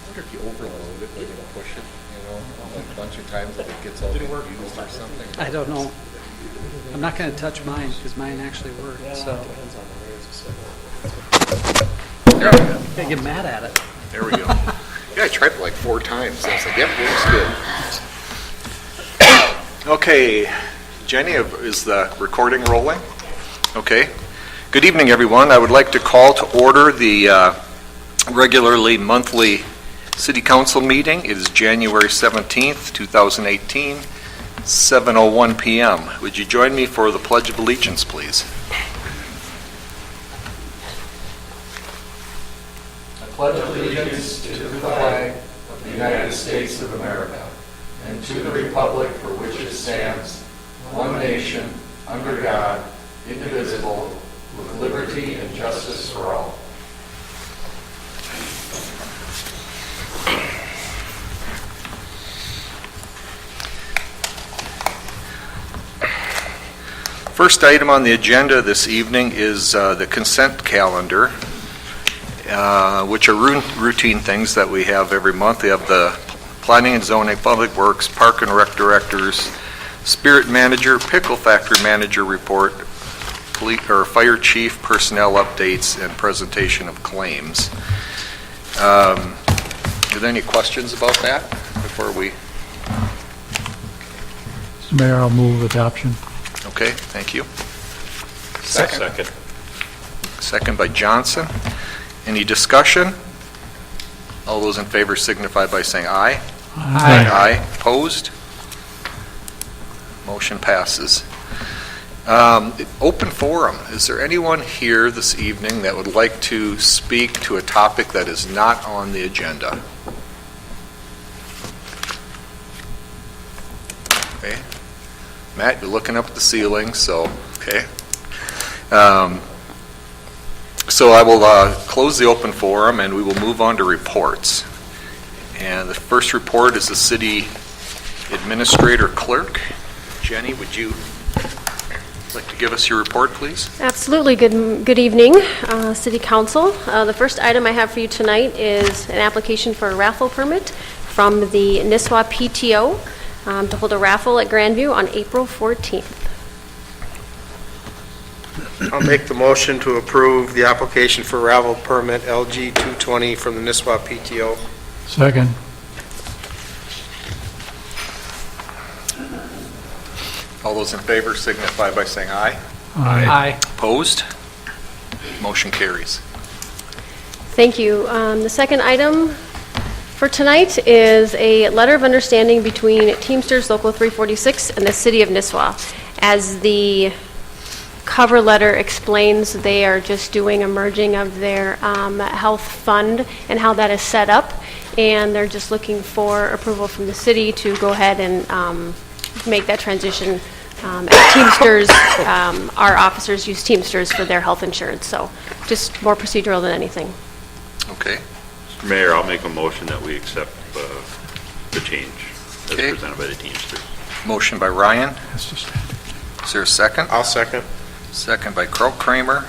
wonder if you overload it when you push it, like a bunch of times if it gets all confused or something. I don't know. I'm not going to touch mine because mine actually worked. So There we go. I get mad at it. There we go. Yeah, I tried it like 4 times. I was like, yep, works good. Okay, Jenny, is the recording rolling? Okay. Good evening, everyone. I would like to call to order the regularly monthly City Council meeting. It is January 17th, 2018, 7:01 p.m. Would you join me for the Pledge of Allegiance, please? I pledge allegiance to the flag of the United States of America and to the republic for which it stands, one nation, under God, indivisible, with liberty and justice for all. First item on the agenda this evening is the consent calendar, which are routine things that we have every month. We have the Planning and Zoning, Public Works, Park and Rec Directors, Spirit Manager, Pickle Factory Manager Report, Fire Chief, Personnel Updates, and Presentation of Claims. Are there any questions about that before we... Mr. Mayor, I'll move adoption. Okay, thank you. Second. Second by Johnson. Any discussion? All those in favor signify by saying aye. Aye. Opposed? Motion passes. Open forum. Is there anyone here this evening that would like to speak to a topic that is not on the agenda? Okay. Matt, you're looking up at the ceiling, so, okay. So I will close the open forum and we will move on to reports. And the first report is the City Administrator Clerk. Jenny, would you like to give us your report, please? Absolutely. Good evening, City Council. The first item I have for you tonight is an application for a raffle permit from the Nisswa PTO to hold a raffle at Grandview on April 14th. I'll make the motion to approve the application for raffle permit LG 220 from the Nisswa PTO. Second. All those in favor signify by saying aye. Aye. Opposed? Motion carries. Thank you. The second item for tonight is a letter of understanding between Teamsters Local 346 and the City of Nisswa. As the cover letter explains, they are just doing a merging of their health fund and how that is set up, and they're just looking for approval from the city to go ahead and make that transition. As Teamsters, our officers use Teamsters for their health insurance, so just more procedural than anything. Okay. Mr. Mayor, I'll make a motion that we accept the change as Okay. presented by the Teamsters. Motion by Ryan. That's just Is there a second? I'll second. Second by Kramer.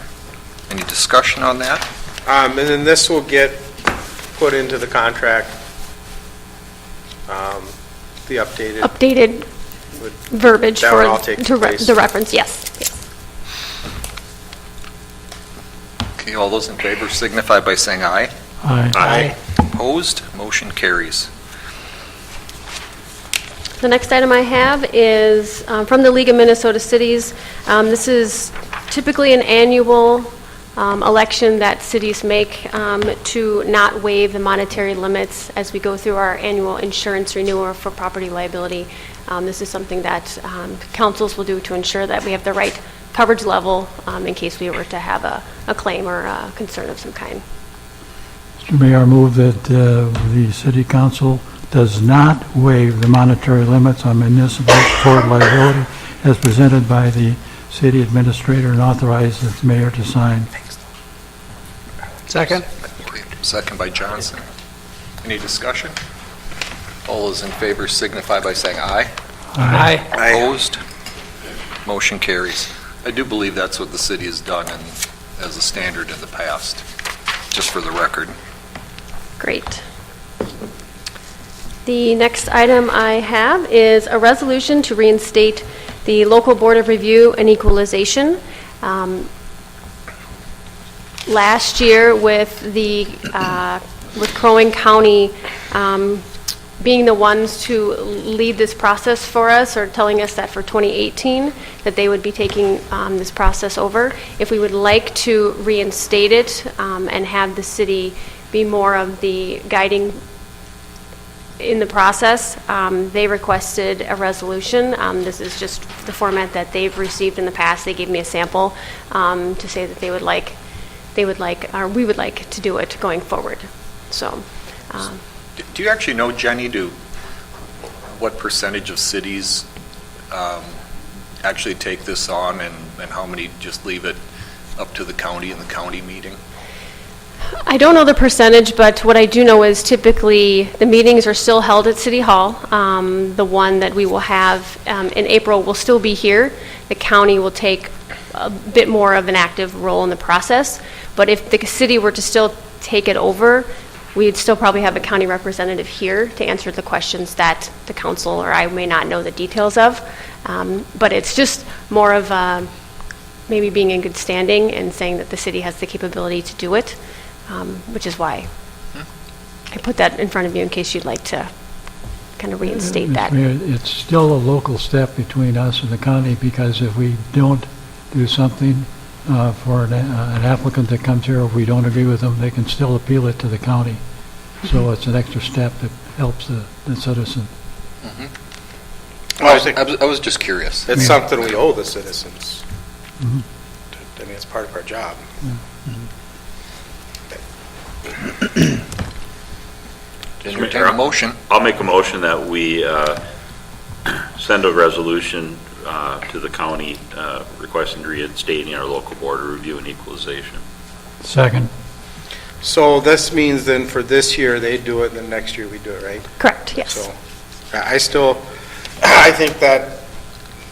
Any discussion on that? And then this will get put into the contract, the updated. Would- Verbiage That for would all take place. the reference, yes. Okay, all those in favor signify by saying aye. aye. Aye. Opposed? Motion carries. The next item I have is from the League of Minnesota Cities. This is typically an annual election that cities make to not waive the monetary limits as we go through our annual insurance renewal for property liability. This is something that councils will do to ensure that we have the right coverage level in case we were to have a claim or a concern of some kind. Mr. Mayor, I move that the City Council does not waive the monetary limits on municipal tort liability as presented by the City Administrator and authorize the Mayor to sign. Second. Okay, second by Johnson. Any discussion? All those in favor signify by saying aye. Aye. Opposed? Motion carries. I do believe that's what the city has done as a standard in the past, just for the record. Great. The next item I have is a resolution to reinstate the local Board of Review and Equalization. Last year, with Crow Wing County being the ones to lead this process for us, or telling us that for 2018, that they would be taking this process over. If we would like to reinstate it and have the city be more of the guiding in the process, they requested a resolution. This is just the format that they've received in the past. They gave me a sample to say that we would like to do it going forward. So. Do you actually know, Jenny, what percentage of cities actually take this on, and how many just leave it up to the county in the county meeting? I don't know the percentage, but what I do know is typically the meetings are still held at City Hall. The one that we will have in April will still be here. The county will take a bit more of an active role in the process, but if the city were to still take it over, we'd still probably have a county representative here to answer the questions that the council or I may not know the details of. But it's just more of maybe being in good standing and saying that the city has the capability to do it, which is why I put that in front of you in case you'd like to kind of reinstate that. Mayor, it's still a local step between us and the county, because if we don't do something for an applicant that comes here, if we don't agree with them, they can still appeal it to the county. So it's an extra step that helps the citizen. I was just curious. It's something we owe the citizens. Mhm. I mean, it's part of our job. Entertain a motion. I'll make a motion that we send a resolution to the county requesting reinstating our local Board of Review and Equalization. Second. So this means then for this year, they do it, and then next year we do it, right? Correct, yes. So I think that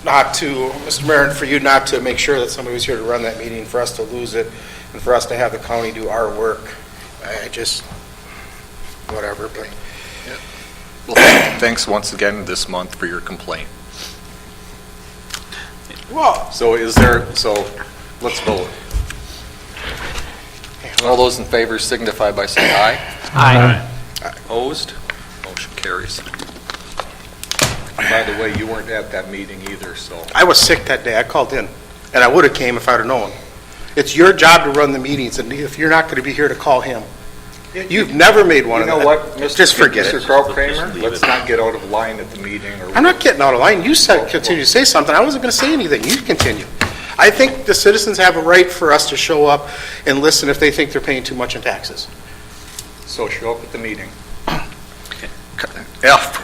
Mr. Mayor, for you not to make sure that somebody was here to run that meeting, for us to lose it, and for us to have the county do our work, whatever, but. Well, thanks once again this month for your complaint. Well, So let's vote. All those in favor signify by saying aye. Aye. Opposed? Motion carries. And by the way, you weren't at that meeting either, so. I was sick that day. I called in, and I would have came if I'd have known. It's your job to run the meetings, and if you're not going to be here to call him, you've never made one You of know them. what, Just forget Mr. it. Kraut Kramer, Just leave let's it. not get out of line at the meeting. I'm not getting out of line. You said continue to say something. I wasn't going to say anything. You continue. I think the citizens have a right for us to show up and listen if they think they're paying too much in taxes. So show up at the meeting. F.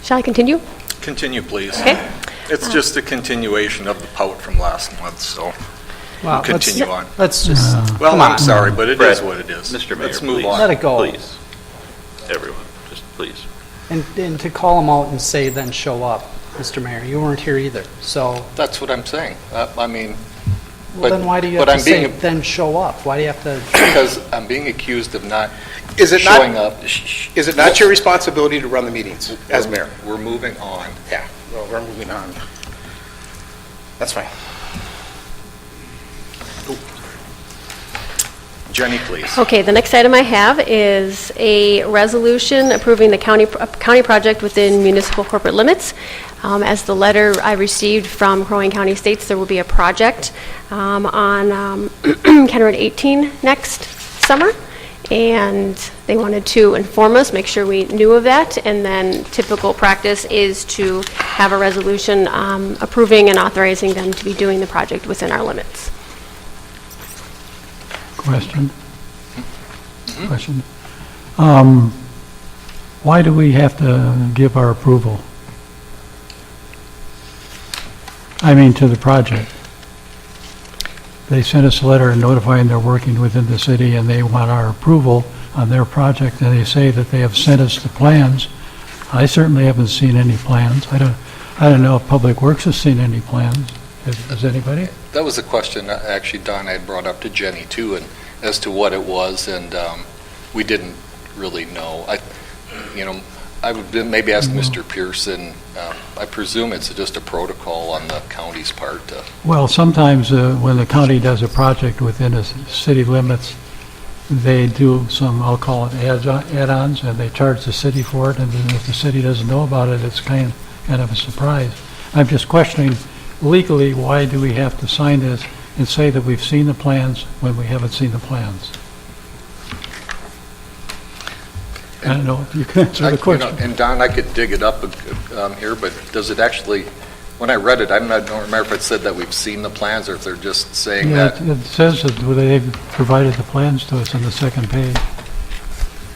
Shall I continue? Continue, please. Okay. It's just a continuation of the pout from last month, so Well, we'll continue on. Let's just, Well, come I'm on. sorry, but it Fred, is what it is. Mr. Mayor, Let's move please. on. Let it go. Please. Everyone, just please. And to call them out and say then show up, Mr. Mayor, you weren't here either. So, That's what I'm saying. I mean, well, then why do you have but to I'm say being- then show up? Why do you have to? because I'm being accused of not Is it showing not, up. is it not your responsibility to run the meetings as mayor? We're moving on. Yeah, well, we're moving on. That's fine. Jenny, please. Okay, the next item I have is a resolution approving the county project within municipal corporate limits. As the letter I received from Crow Wing County states, there will be a project on County Road 18 next summer, and they wanted to inform us, make sure we knew of that, and then typical practice is to have a resolution approving and authorizing them to be doing the project within our limits. Question? Question? Why do we have to give our approval? I mean, to the project. They sent us a letter notifying they're working within the city and they want our approval on their project, and they say that they have sent us the plans. I certainly haven't seen any plans. I don't know if Public Works has seen any plans. Is anybody? That was a question that actually Don had brought up to Jenny too, and as to what it was, and we didn't really know. I would maybe ask Mr. Pearson. I presume it's just a protocol on the county's part to. Well, sometimes when the county does a project within the city limits, they do some, I'll call it add-ons, and they charge the city for it, and then if the city doesn't know about it, it's kind of a surprise. I'm just questioning legally, why do we have to sign this and say that we've seen the plans when we haven't seen the plans? I don't know if you can answer the question. And Don, I could dig it up here, but does it actually, when I read it, I don't remember if it said that we've seen the plans or if they're just saying Yeah, that. it says that they've provided the plans to us on the second page.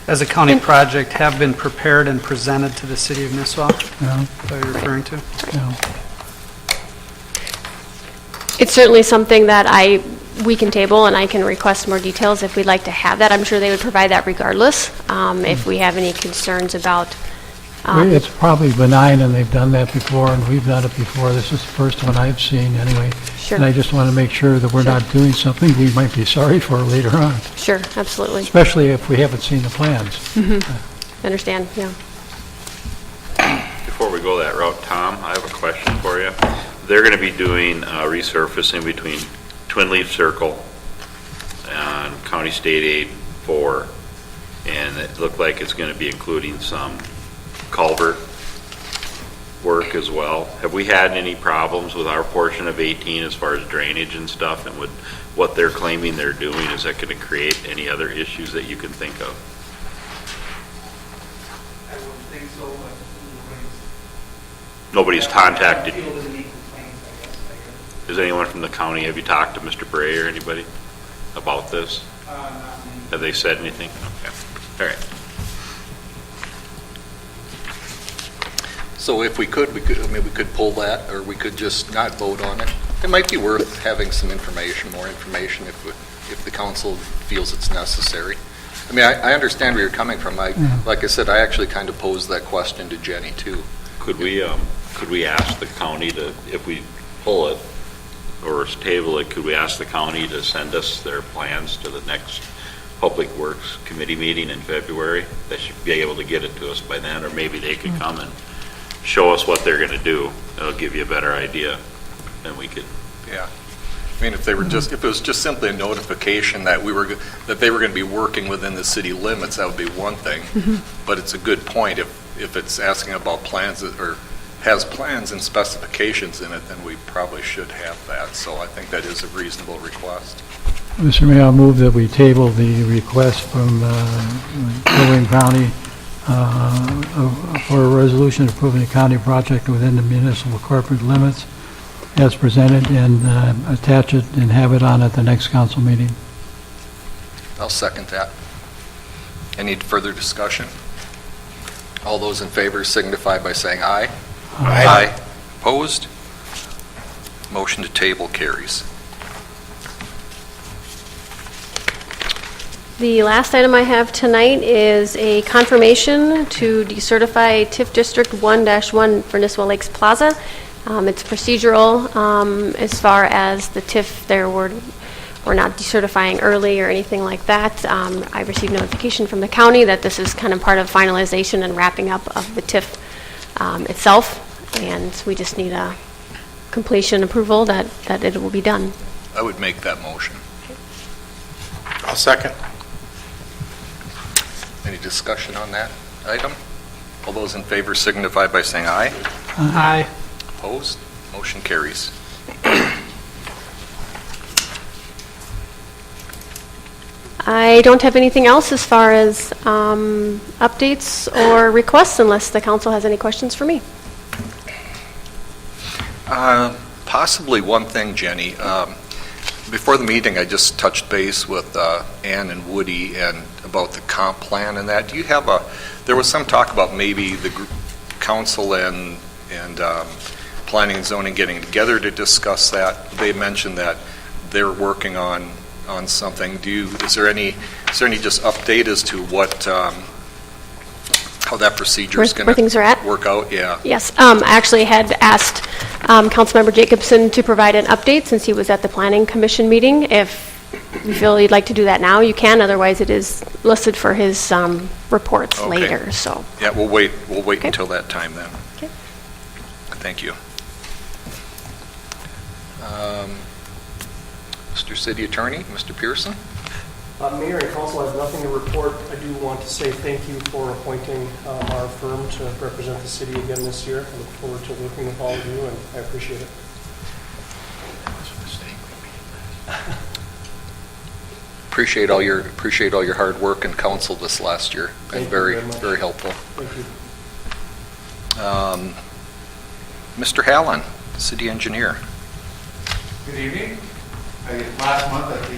As a county project, have been prepared and presented to the city of Nisswa, Yeah, is that what you're referring to? yeah. It's certainly something that we can table, and I can request more details if we'd like to have that. I'm sure they would provide that regardless, if we have any concerns about. It's probably benign, and they've done that before, and we've done it before. This is the first one I've seen, anyway. Sure. And I just want to make sure that we're Sure. not doing something we might be sorry for later on, Sure, absolutely. especially if we haven't seen the plans. Understand, yeah. Before we go that route, Tom, I have a question for you. They're going to be doing resurfacing between Twin Leaf Circle and County State Aid 4, and it looked like it's going to be including some culvert work as well. Have we had any problems with our portion of 18 as far as drainage and stuff, and would what they're claiming they're doing, is that going to create any other issues that you can think of? I wouldn't think so, but Nobody's contacted you? People that need complaints, I guess. Is anyone from the county, have you talked to Mr. Bray or anybody about this? Not many. Have they said anything? Okay, all right. So if we could, we could pull that, or we could just not vote on it. It might be worth having some information, more information, if the council feels it's necessary. I mean, I understand where you're coming from. Like I said, I actually kind of posed that question to Jenny too. Could we ask the county to, if we pull it or table it, could we ask the county to send us their plans to the next Public Works Committee meeting in February? They should be able to get it to us by then, or maybe they could come and show us what they're going to do. That'll give you a better idea than we could. Yeah. I mean, if it was just simply a notification that that they were going to be working within the city limits, that would be one thing. But it's a good point. If it's asking about plans or has plans and specifications in it, then we probably should have that. So I think that is a reasonable request. Mr. Mayor, I'll move that we table the request from William County for a resolution approving a county project within the municipal corporate limits as presented, and attach it and have it on at the next council meeting. I'll second that. Any further discussion? All those in favor signify by saying aye. Aye. Opposed? Motion to table carries. The last item I have tonight is a confirmation to decertify TIF District 1-1 for Nisswa Lakes Plaza. It's procedural as far as the TIF there we're not decertifying early or anything like that. I received notification from the county that this is kind of part of finalization and wrapping up of the TIF itself, and we just need a completion approval that it will be done. I would make that motion. I'll second. Any discussion on that item? All those in favor signify by saying aye. Aye. Opposed? Motion carries. I don't have anything else as far as updates or requests, unless the council has any questions for me. Possibly one thing, Jenny. Before the meeting, I just touched base with Ann and Woody and about the comp plan and that. Do you have there was some talk about maybe the council and planning and zoning getting together to discuss that. They mentioned that they're working on something. Is there any just update as to what how that procedure is going Where things are at? to work out? Yeah. Yes, I actually had asked Councilmember Jacobson to provide an update since he was at the Planning Commission meeting. If you feel you'd like to do that now, you can. Otherwise, it is listed for his reports Okay. later, so. Yeah, we'll wait Okay. until that time then. Okay. Thank you. Mr. City Attorney, Mr. Pearson? Mayor and council, I have nothing to report. I do want to say thank you for appointing our firm to represent the city again this year. I look forward to working with all of you, and I appreciate it. Appreciate all your hard work and counsel this last year. Been Thank you very, very much. very helpful. Thank you. Mr. Hallen, City Engineer. Good evening. I guess last month at the,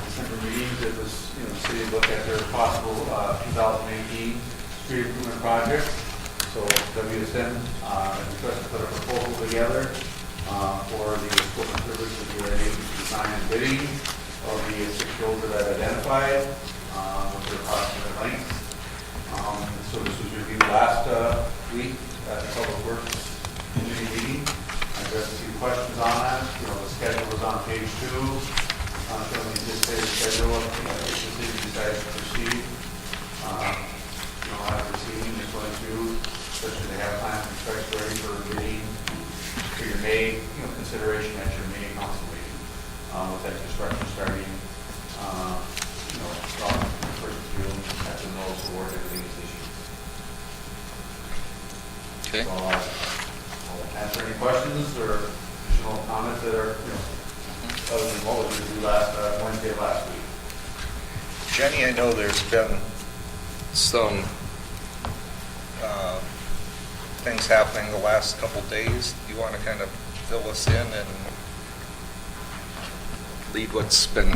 December meetings, it was, the city looked at their possible 2018 street improvement project. So WSN requested to put a proposal together for the equipment service to be ready to design and bidding of the 6 roads that I've identified with their cost and their length. So this was reviewed last week at the Public Works Committee meeting. I addressed a few questions on that. The schedule was on page 2. Showing the anticipated schedule if the city decides to proceed. After proceeding, just going through, especially they have plans and specs ready for bidding for your May, consideration at your May council meeting. With that construction starting, from the 1st of June after the notice award, everything is issued. Okay. So I'll answer any questions or additional comments that are, other than what we did last Wednesday of last week. Jenny, I know there's been some things happening the last couple days. Do you want to kind of fill us in and lead what's been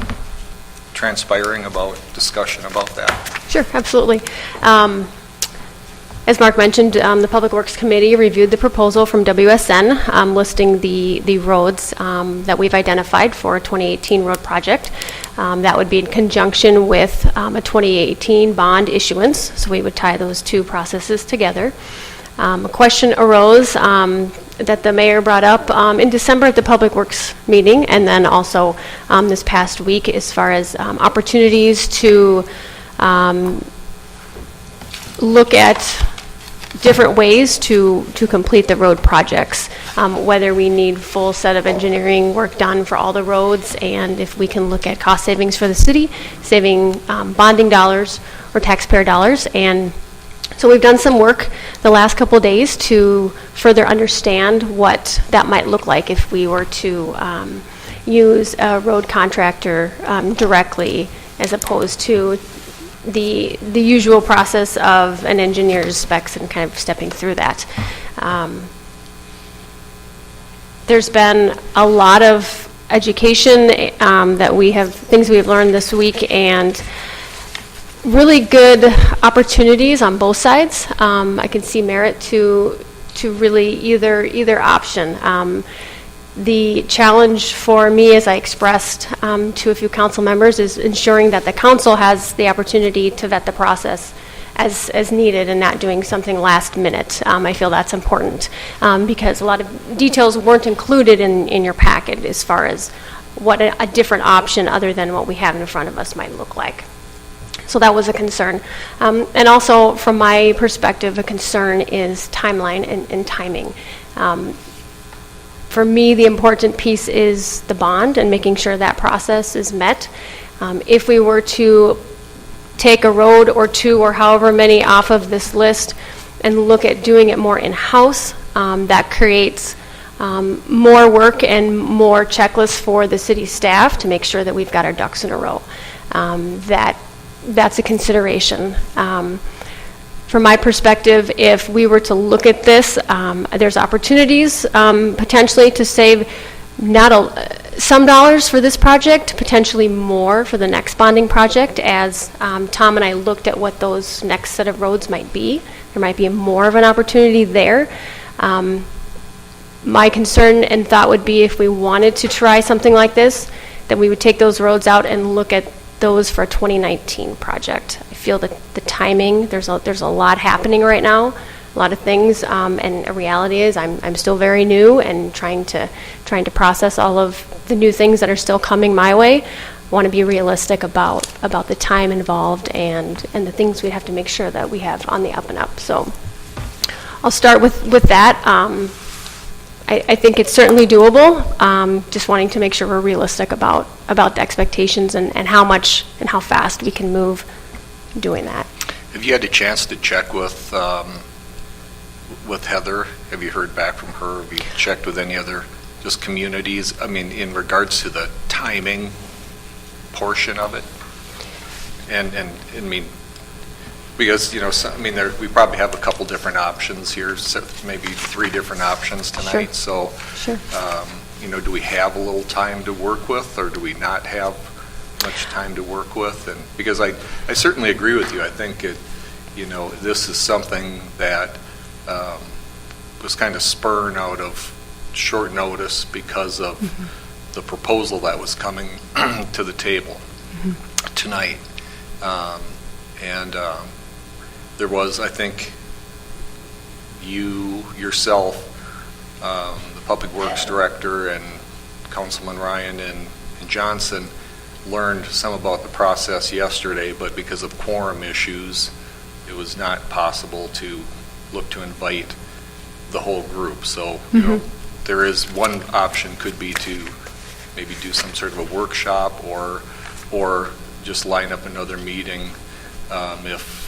transpiring about discussion about that? Sure, absolutely. As Mark mentioned, the Public Works Committee reviewed the proposal from WSN listing the roads that we've identified for a 2018 road project. That would be in conjunction with a 2018 bond issuance, so we would tie those two processes together. A question arose that the mayor brought up in December at the Public Works meeting, and then also this past week as far as opportunities to look at different ways to complete the road projects, whether we need full set of engineering work done for all the roads, and if we can look at cost savings for the city, saving bonding dollars or taxpayer dollars. And so we've done some work the last couple days to further understand what that might look like if we were to use a road contractor directly as opposed to the usual process of an engineer's specs and kind of stepping through that. There's been a lot of education things we have learned this week, and really good opportunities on both sides. I can see merit to really either option. The challenge for me, as I expressed to a few council members, is ensuring that the council has the opportunity to vet the process as needed and not doing something last minute. I feel that's important because a lot of details weren't included in your packet as far as what a different option other than what we have in front of us might look like. So that was a concern. And also, from my perspective, a concern is timeline and timing. For me, the important piece is the bond and making sure that process is met. If we were to take a road or two or however many off of this list and look at doing it more in-house, that creates more work and more checklists for the city staff to make sure that we've got our ducks in a row. That's a consideration. From my perspective, if we were to look at this, there's opportunities potentially to save some dollars for this project, potentially more for the next bonding project, as Tom and I looked at what those next set of roads might be. There might be more of an opportunity there. My concern and thought would be if we wanted to try something like this, that we would take those roads out and look at those for a 2019 project. I feel that the timing, there's a lot happening right now lot of things, and a reality is I'm still very new and trying to process all of the new things that are still coming my way. Want to be realistic about the time involved and the things we have to make sure that we have on the up and up. So I'll start with that. I think it's certainly doable. Just wanting to make sure we're realistic about the expectations and how much and how fast we can move doing that. Have you had a chance to check with Heather? Have you heard back from her? Have you checked with any other just communities? I mean, in regards to the timing portion of it, and I mean, because we probably have a couple different options here, so maybe 3 different options tonight. Sure. So, do we have a little time to work with, or do we not have much time to work with? And because I certainly agree with you, I think this is something that was kind of spurred out of short notice because of the proposal that was coming to the table tonight. There was, I think, you yourself, the Public Works Director, and Councilman Ryan and Johnson learned some about the process yesterday, but because of quorum issues, it was not possible to look to invite the whole group. So, there is one option could be to maybe do some sort of a workshop or just line up another meeting if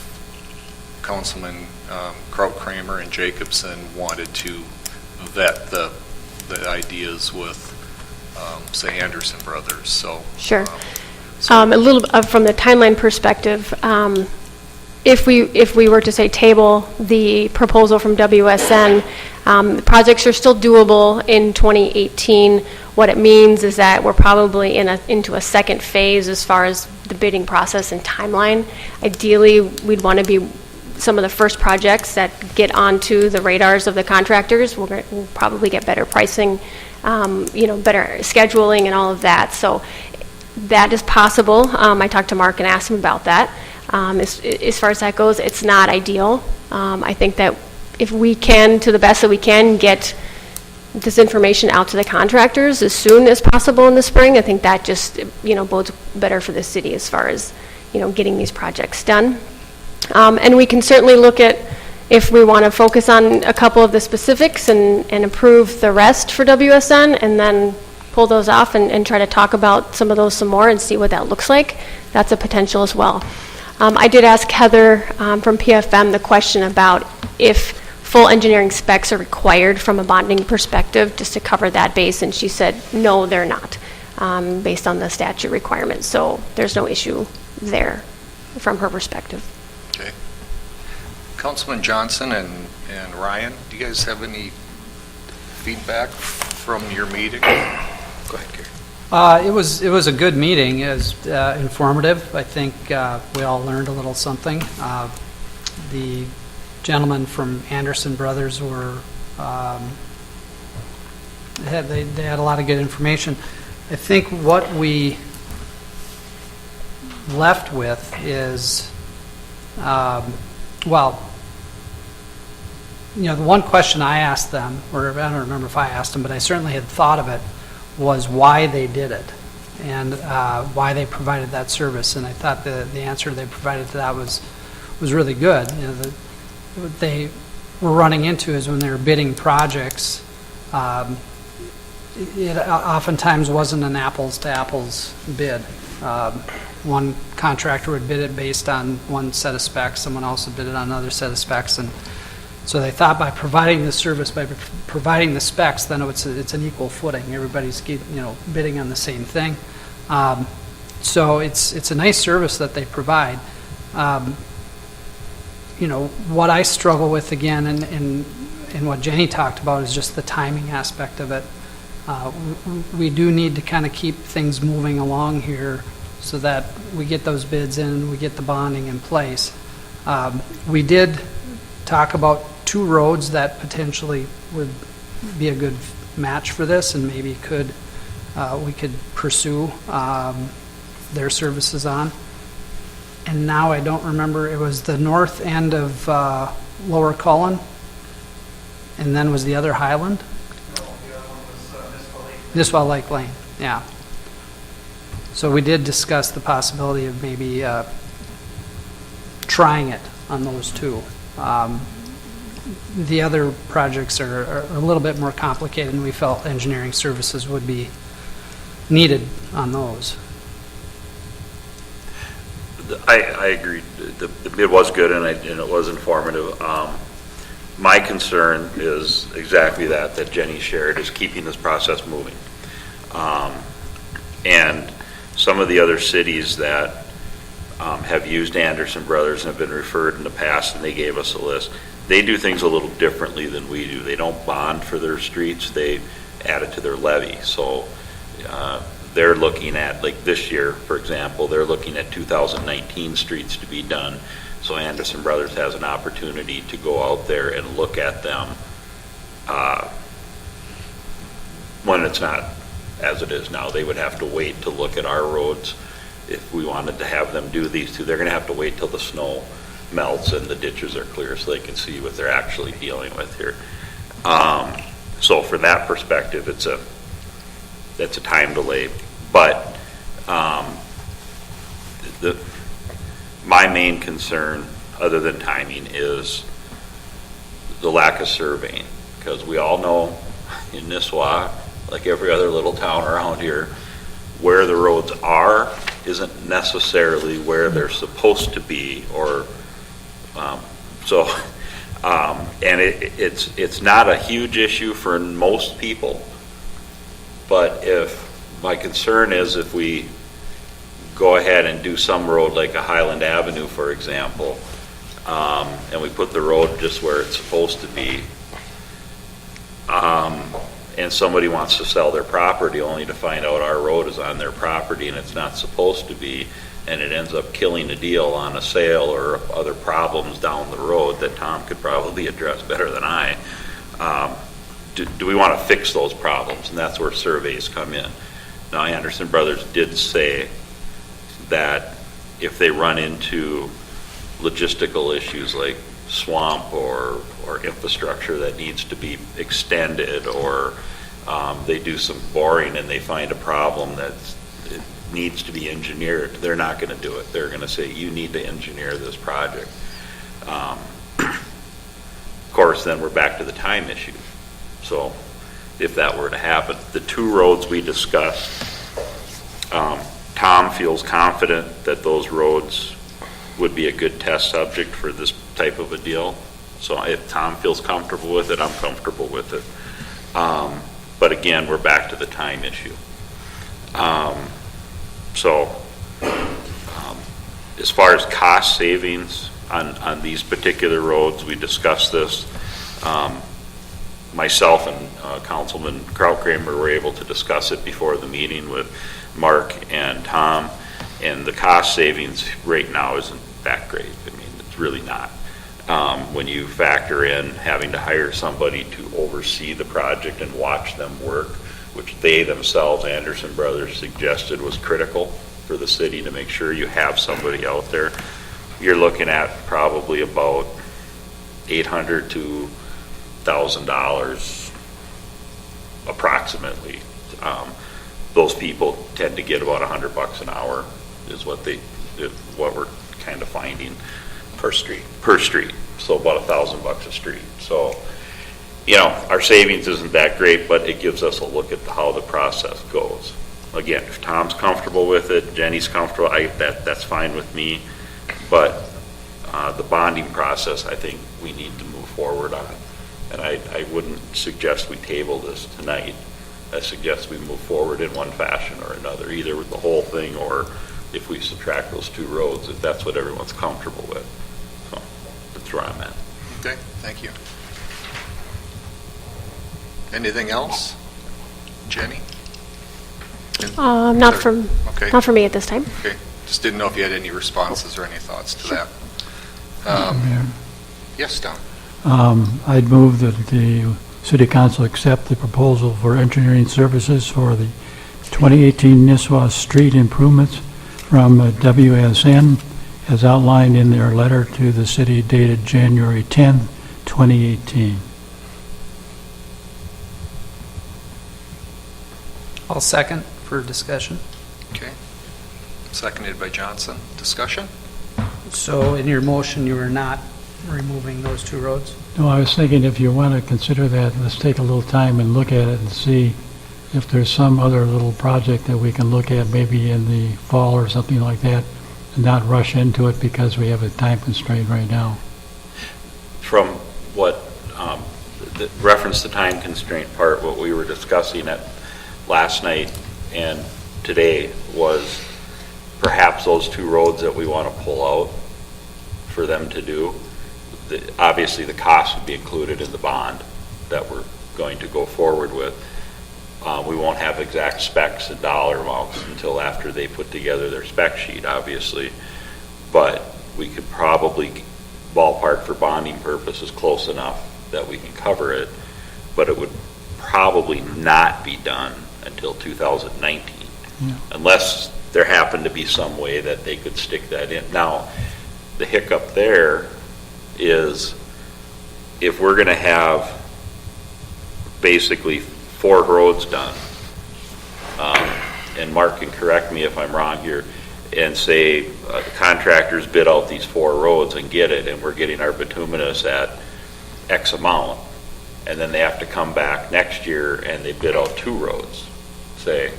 Councilman Kraut-Kramer and Jacobson wanted to vet the ideas with, say, Anderson Brothers. So Sure. A little from the timeline perspective, if we were to say table the proposal from WSN, the projects are still doable in 2018. What it means is that we're probably into a second phase as far as the bidding process and timeline. Ideally, we'd want to be some of the first projects that get onto the radars of the contractors. We'll probably get better pricing, better scheduling and all of that. So that is possible. I talked to Mark and asked him about that. As far as that goes, it's not ideal. I think that if we can, to the best that we can, get this information out to the contractors as soon as possible in the spring, I think that just, bodes better for the city as far as, getting these projects done. And we can certainly look at if we want to focus on a couple of the specifics and approve the rest for WSN, and then pull those off and try to talk about some of those some more and see what that looks like. That's a potential as well. I did ask Heather from PFM the question about if full engineering specs are required from a bonding perspective, just to cover that base, and she said no, they're not, based on the statute requirements. So there's no issue there from her perspective. Okay. Councilman Johnson and Ryan, do you guys have any feedback from your meeting? Go ahead, Gary. It was a good meeting. It was informative. I think we all learned a little something. The gentlemen from Anderson Brothers were they had a lot of good information. I think what we left with is the one question I asked them, or I don't remember if I asked them, but I certainly had thought of it, was why they did it and why they provided that service. And I thought the answer they provided to that was really good. What they were running into is when they were bidding projects, it oftentimes wasn't an apples to apples bid. One contractor would bid it based on one set of specs, someone else would bid it on another set of specs, and so they thought by providing the service, by providing the specs, then it's an equal footing. Everybody's bidding on the same thing. So it's a nice service that they provide. What I struggle with again, and what Jenny talked about, is just the timing aspect of it. We do need to kind of keep things moving along here so that we get those bids in, we get the bonding in place. We did talk about 2 roads that potentially would be a good match for this, and maybe we could pursue their services on. And now I don't remember, it was the north end of Lower Cullen And then was the other Highland? No, the other one was Nisswa Lake Lane, yeah. So we did discuss the possibility of maybe trying it on those two. The other projects are a little bit more complicated, and we felt engineering services would be needed on those. I agree. The bid was good and it was informative. My concern is exactly that Jenny shared, is keeping this process moving. And some of the other cities that have used Anderson Brothers and have been referred in the past, and they gave us a list, they do things a little differently than we do. They don't bond for their streets, they add it to their levy. So they're looking at, like this year, for example, they're looking at 2019 streets to be done. So Anderson Brothers has an opportunity to go out there and look at them when it's not as it is now. They would have to wait to look at our roads if we wanted to have them do these two. They're going to have to wait till the snow melts and the ditches are clear so they can see what they're actually dealing with here. So from that perspective, it's a time delay. But my main concern, other than timing, is the lack of surveying. Because we all know in Nisswa, like every other little town around here, where the roads are isn't necessarily where they're supposed to be, or and it's not a huge issue for most people. But my concern is if we go ahead and do some road like a Highland Avenue, for example, and we put the road just where it's supposed to be, and somebody wants to sell their property only to find out our road is on their property and it's not supposed to be, and it ends up killing a deal on a sale or other problems down the road that Tom could probably address better than I. Do we want to fix those problems? And that's where surveys come in. Now, Anderson Brothers did say that if they run into logistical issues like swamp or infrastructure that needs to be extended, or they do some boring and they find a problem that needs to be engineered, they're not going to do it. They're going to say, you need to engineer this project. Of course, then we're back to the time issue. So if that were to happen, the two roads we discussed, Tom feels confident that those roads would be a good test subject for this type of a deal. So if Tom feels comfortable with it, I'm comfortable with it. But again, we're back to the time issue. As far as cost savings on these particular roads, we discussed this. Myself and Councilman Krautkramer were able to discuss it before the meeting with Mark and Tom, and the cost savings right now isn't that great. I mean, it's really not. When you factor in having to hire somebody to oversee the project and watch them work, which they themselves, Anderson Brothers, suggested was critical for the city to make sure you have somebody out there, you're looking at probably about $800 to $1,000 approximately. Those people tend to get about $100 an hour is what we're kind of finding per street. So about $1,000 a street. So, our savings isn't that great, but it gives us a look at how the process goes. Again, if Tom's comfortable with it, Jenny's comfortable, that's fine with me. But the bonding process, I think we need to move forward on. And I wouldn't suggest we table this tonight. I suggest we move forward in one fashion or another, either with the whole thing or if we subtract those two roads, if that's what everyone's comfortable with. So that's where I'm at. Okay, thank you. Anything else? Jenny? Not from me at this time. Okay, just didn't know if you had any responses or any thoughts to that. Mayor, Yes, Tom? I'd move that the City Council accept the proposal for engineering services for the 2018 Nisswa street improvements from WSN as outlined in their letter to the city dated January 10, 2018. I'll second for discussion. Okay. Seconded by Johnson. Discussion? So in your motion, you were not removing those two roads? No, I was thinking if you want to consider that, let's take a little time and look at it and see if there's some other little project that we can look at maybe in the fall or something like that, and not rush into it because we have a time constraint right now. From what, the reference the time constraint part, what we were discussing at last night and today was perhaps those two roads that we want to pull out for them to do. Obviously, the cost would be included in the bond that we're going to go forward with. We won't have exact specs and dollar amounts until after they put together their spec sheet, obviously. But we could probably ballpark for bonding purposes close enough that we can cover it, but it would probably not be done until 2019, unless there happened to be some way that they could stick that in. Now, the hiccup there is if we're going to have basically 4 roads done, and Mark can correct me if I'm wrong here, and say the contractors bid out these 4 roads and get it, and we're getting our bituminous at X amount, and then they have to come back next year and they bid out 2 roads, say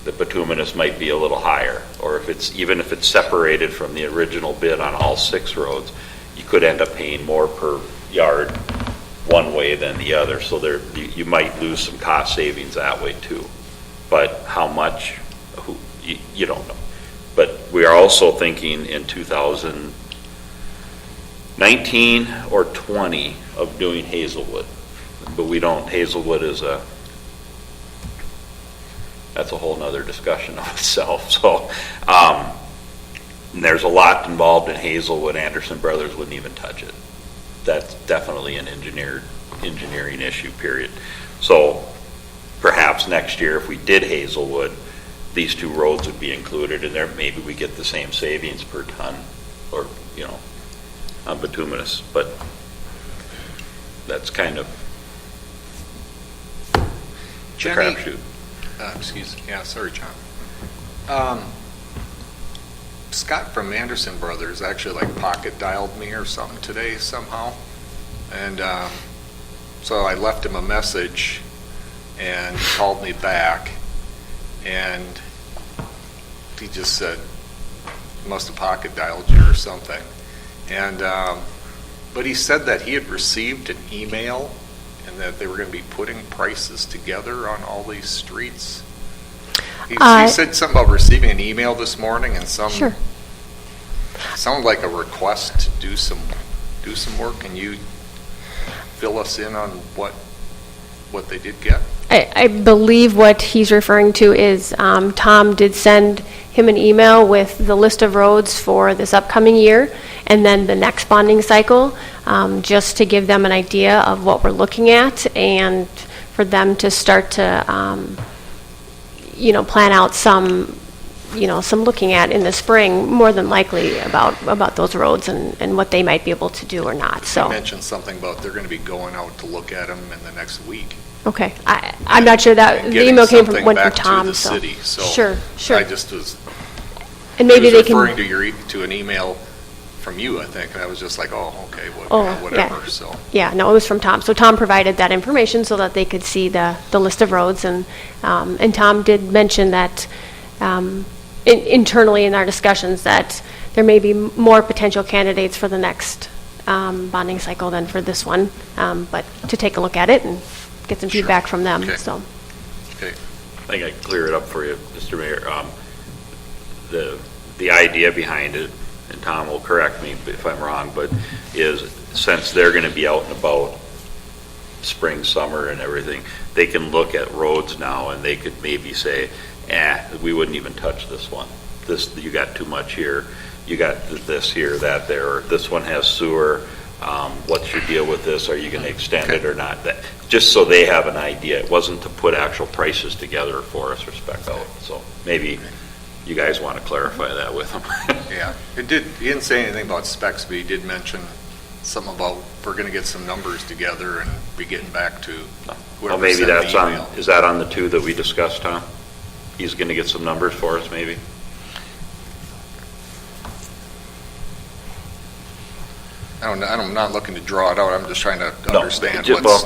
the bituminous might be a little higher, or if it's even if it's separated from the original bid on all 6 roads, you could end up paying more per yard one way than the other. So there, you might lose some cost savings that way too. But how much, you don't know. But we are also thinking in 2019 or 20 of doing Hazelwood. But we don't, Hazelwood is that's a whole nother discussion of itself. So and there's a lot involved in Hazelwood. Anderson Brothers wouldn't even touch it. That's definitely an engineering issue, period. So perhaps next year, if we did Hazelwood, these 2 roads would be included in there. Maybe we get the same savings per ton, or, on bituminous, but that's kind of a Jenny, crapshoot. excuse me. Yeah, sorry, John. Scott from Anderson Brothers actually pocket dialed me or something today somehow. And so I left him a message and he called me back and he just said, must have pocket dialed you or something. And but he said that he had received an email and that they were going to be putting prices together on all these streets. He said something about receiving an email this morning and Sure. sounded like a request to do some work. Can you fill us in on what they did get? I believe what he's referring to is Tom did send him an email with the list of roads for this upcoming year and then the next bonding cycle, just to give them an idea of what we're looking at and for them to start to, plan out some looking at in the spring, more than likely about those roads and what they might be able to do or not. So You mentioned something about they're going to be going out to look at them in the next week. okay, I'm not sure that And the email went from getting something back to Tom. the So city, so sure. I just was. And maybe he was they referring can. to an email from you, I think, and I was just like, oh, okay, whatever. Yeah. So Yeah, no, it was from Tom. So Tom provided that information so that they could see the list of roads, and Tom did mention that internally in our discussions that there may be more potential candidates for the next bonding cycle than for this one, but to take a look at it and get some feedback from them. Okay. So okay, I think I can clear it up for you, Mr. Mayor. The idea behind it, and Tom will correct me if I'm wrong, but is since they're going to be out and about spring, summer, and everything, they can look at roads now and they could maybe say, we wouldn't even touch this one. This, you got too much here. You got this here, that there. Or this one has sewer. What's your deal with this? Are you going to extend it or not? That, just so they have an idea. It wasn't to put actual prices together for us or spec out. So maybe you guys want to clarify that with them. yeah. He didn't say anything about specs, but he did mention something about, we're going to get some numbers together and be getting back to Well, whoever maybe sent the that's on, email. is that on the two that we discussed, Tom? He's going to get some numbers for us, maybe? I'm not looking to draw it out, I'm just trying to No, understand ju- well,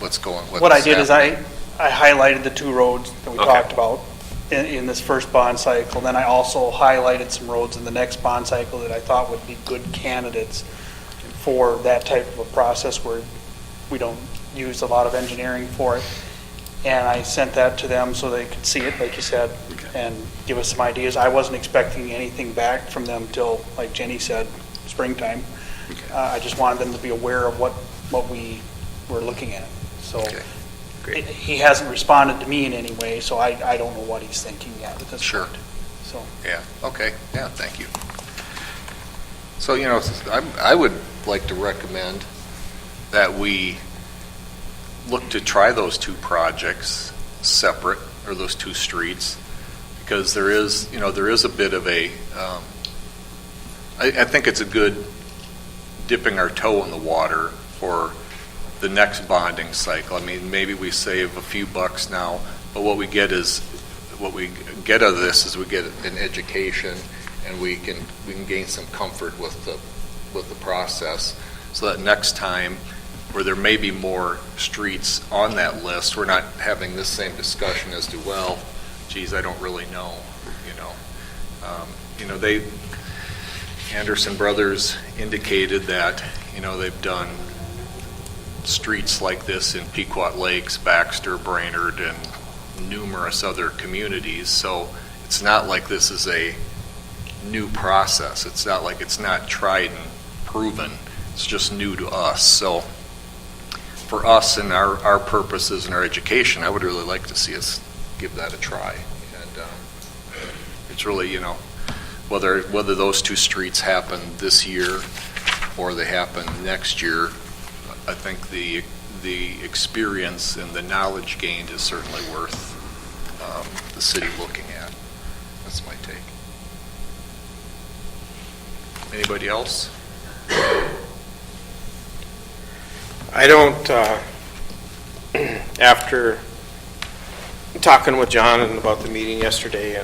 what's going, What I did is happening. I highlighted the two roads that we Okay. talked about in this first bond cycle. Then I also highlighted some roads in the next bond cycle that I thought would be good candidates for that type of a process where we don't use a lot of engineering for it. And I sent that to them so they could see it, like you said, and give us some ideas. I wasn't expecting anything back from them till, like Jenny said, springtime. I just wanted them to be aware of what we were looking at. So Okay, great. he hasn't responded to me in any way, so I don't know what he's thinking yet at this Sure. point. So, Yeah, okay, yeah, thank you. So, I would like to recommend that we look to try those two projects separate, or those two streets, because there is a bit of a, I think it's a good dipping our toe in the water for the next bonding cycle. I mean, maybe we save a few bucks now, but what we get out of this is we get an education, and we can gain some comfort with the process, so that next time, where there may be more streets on that list, we're not having this same discussion as to, well, geez, I don't really know, Anderson Brothers indicated that, they've done streets like this in Pequot Lakes, Baxter, Brainerd, and numerous other communities. So it's not like this is a new process. It's not like it's not tried and proven. It's just new to us. So for us and our purposes and our education, I would really like to see us give that a try. And it's really, whether those two streets happen this year or they happen next year, I think the experience and the knowledge gained is certainly worth the city looking at. That's my take. Anybody else? I don't, after talking with John and about the meeting yesterday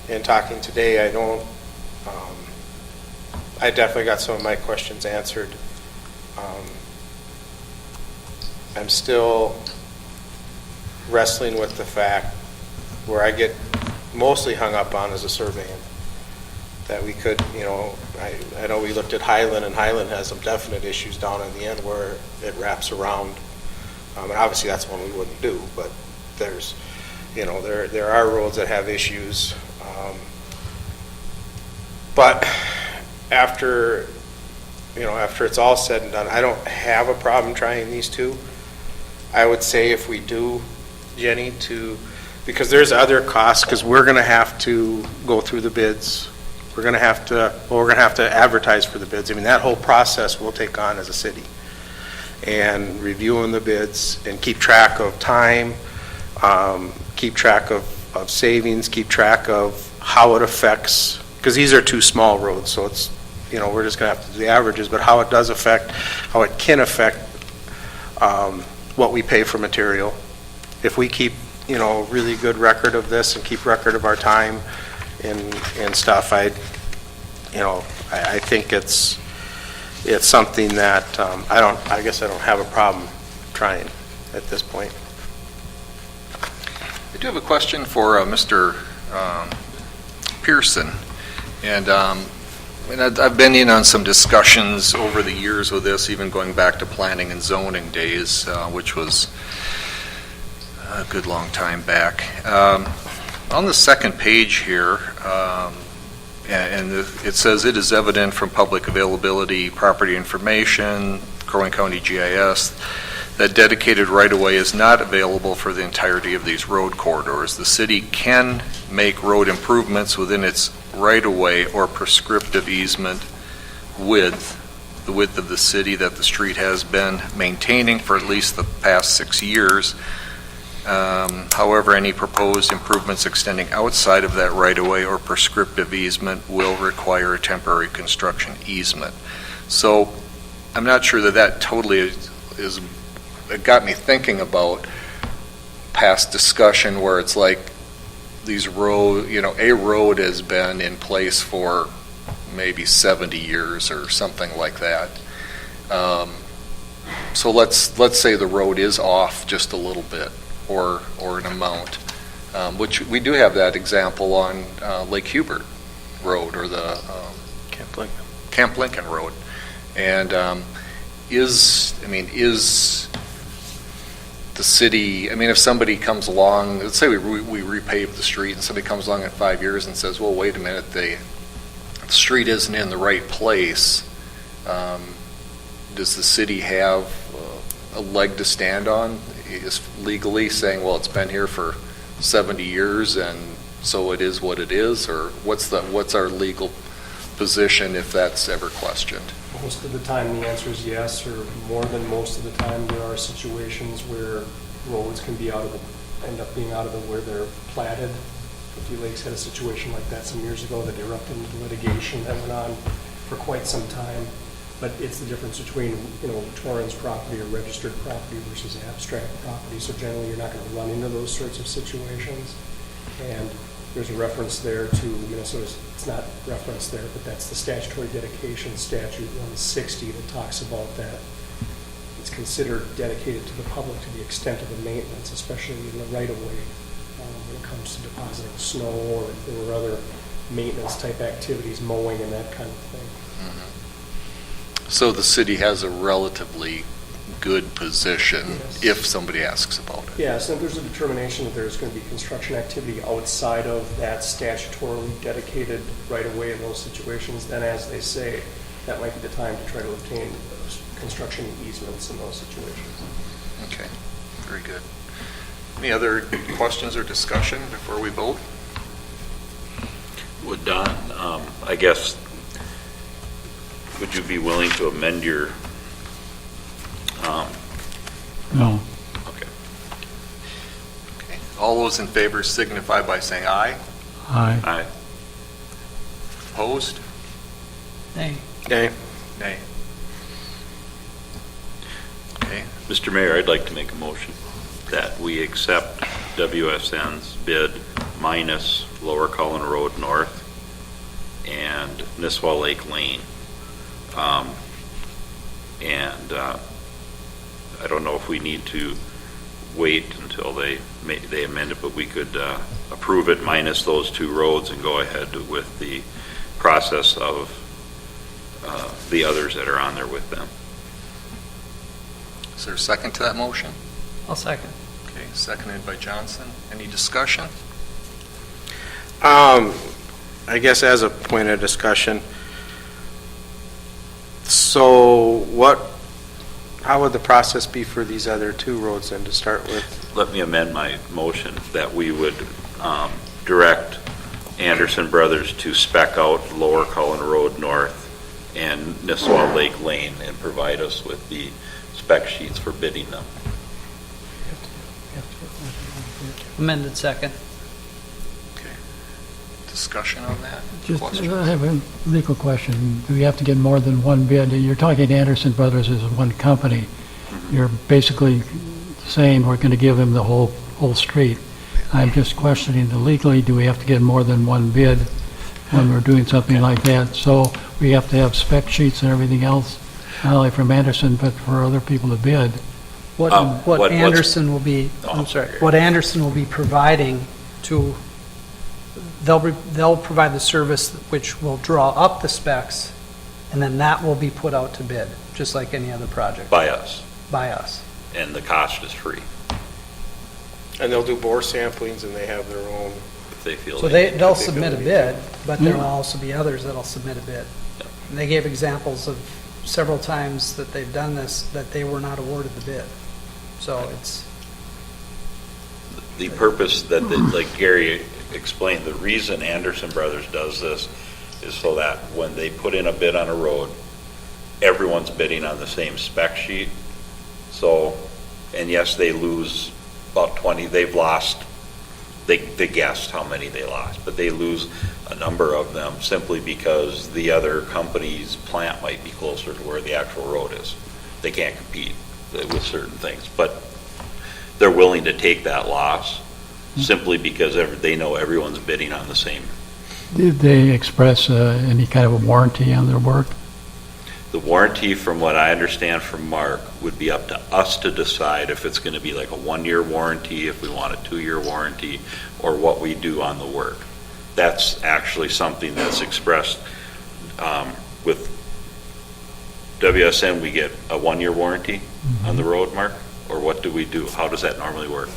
and talking today, I definitely got some of my questions answered. I'm still wrestling with the fact where I get mostly hung up on is a surveying. That we could, I know we looked at Highland, and Highland has some definite issues down in the end where it wraps around. And obviously that's one we wouldn't do, but there's, there are roads that have issues. But after it's all said and done, I don't have a problem trying these two. I would say if we do, Jenny, because there's other costs, because we're going to have to go through the bids. We're going to have to advertise for the bids. I mean, that whole process we'll take on as a city. And reviewing the bids and keep track of time, keep track of savings, keep track of how it affects, because these are two small roads, so it's, we're just going to have to do the averages, but how it does affect, how it can affect what we pay for material. If we keep, really good record of this and keep record of our time and stuff, I think it's something that I guess I don't have a problem trying at this point. I do have a question for Mr. Pearson. And I've been in on some discussions over the years with this, even going back to planning and zoning days, which was a good long time back. On the second page here, it says, it is evident from public availability, property information, Crow Wing County GIS, that dedicated right-of-way is not available for the entirety of these road corridors. The city can make road improvements within its right-of-way or prescriptive easement width, the width of the city that the street has been maintaining for at least the past 6 years. However, any proposed improvements extending outside of that right-of-way or prescriptive easement will require a temporary construction easement. So I'm not sure that that totally is, it got me thinking about past discussion where it's like these road, a road has been in place for maybe 70 years or something like that. So let's say the road is off just a little bit or an amount, which we do have that example on Lake Hubert Road or the Camp Lincoln Road. And is the city, if somebody comes along, let's say we repave the street and somebody comes along in 5 years and says, well, wait a minute, the street isn't in the right place, does the city have a leg to stand on? Is legally saying, well, it's been here for 70 years and so it is what it is? Or what's our legal position if that's ever questioned? Most of the time, the answer is yes, or more than most of the time, there are situations where roads can be end up being out of where they're platted. Fifty Lakes had a situation like that some years ago that erupted into litigation that went on for quite some time. But it's the difference between, Torrens property or registered property versus abstract property. So generally, you're not going to run into those sorts of situations. And there's a reference there to Minnesota's, it's not referenced there, but that's the statutory dedication statute 160 that talks about that. It's considered dedicated to the public to the extent of the maintenance, especially in the right-of-way when it comes to depositing snow or other maintenance type activities, mowing and that kind of thing. Mm-hmm. So the city has a relatively good position if somebody asks about it. Yes, and if there's a determination that there's going to be construction activity outside of that statutorily dedicated right-of-way in those situations, then as they say, that might be the time to try to obtain construction easements in those situations. Okay, very good. Any other questions or discussion before we vote? Well, Don, I guess, would you be willing to amend your No. Okay. All those in favor signify by saying aye. Aye. Aye. Opposed? Nay. Nay. Nay. Okay. Mr. Mayor, I'd like to make a motion that we accept WSN's bid minus Lower Cullen Road North and Nisswa Lake Lane. I don't know if we need to wait until they amend it, but we could approve it minus those two roads and go ahead with the process of the others that are on there with them. Is there a second to that motion? I'll second. Okay, seconded by Johnson. Any discussion? I guess as a point of discussion, so how would the process be for these other two roads then to start with? Let me amend my motion that we would direct Anderson Brothers to spec out Lower Cullen Road North and Nisswa Lake Lane and provide us with the spec sheets for bidding them. Amended second. Okay. Discussion on that? Just, Question? I have a legal question. Do we have to get more than one bid? You're talking Anderson Brothers as one company. You're basically saying we're going to give them the whole street. I'm just questioning legally, do we have to get more than one bid when we're doing something like that? So we have to have spec sheets and everything else, not only from Anderson, but for other people to bid. What what's- Anderson will be, Oh, I'm sorry, okay. what Anderson will be providing to, they'll provide the service which will draw up the specs, and then that will be put out to bid, just like any other project, By us, by us. and the cost is free And they'll do bore samplings and they have their own. if they feel. So they they'll they submit a feel bid, but there will Yeah. also be others that'll submit a bid. Yeah. And they gave examples of several times that they've done this, that they were not awarded the bid. So it's, The purpose that, like Gary explained, the reason Anderson Brothers does this is so that when they put in a bid on a road, everyone's bidding on the same spec sheet. So, and yes, they lose about 20, they've lost they guessed how many they lost, but they lose a number of them simply because the other company's plant might be closer to where the actual road is. They can't compete with certain things, but they're willing to take that loss simply because they know everyone's bidding on the same. Did they express any kind of a warranty on their work? The warranty, from what I understand from Mark, would be up to us to decide if it's going to be like a 1-year warranty, if we want a 2-year warranty, or what we do on the work. That's actually something that's expressed with WSN. We get a 1-year warranty on the road, Mark? Or what do we do? How does that normally work?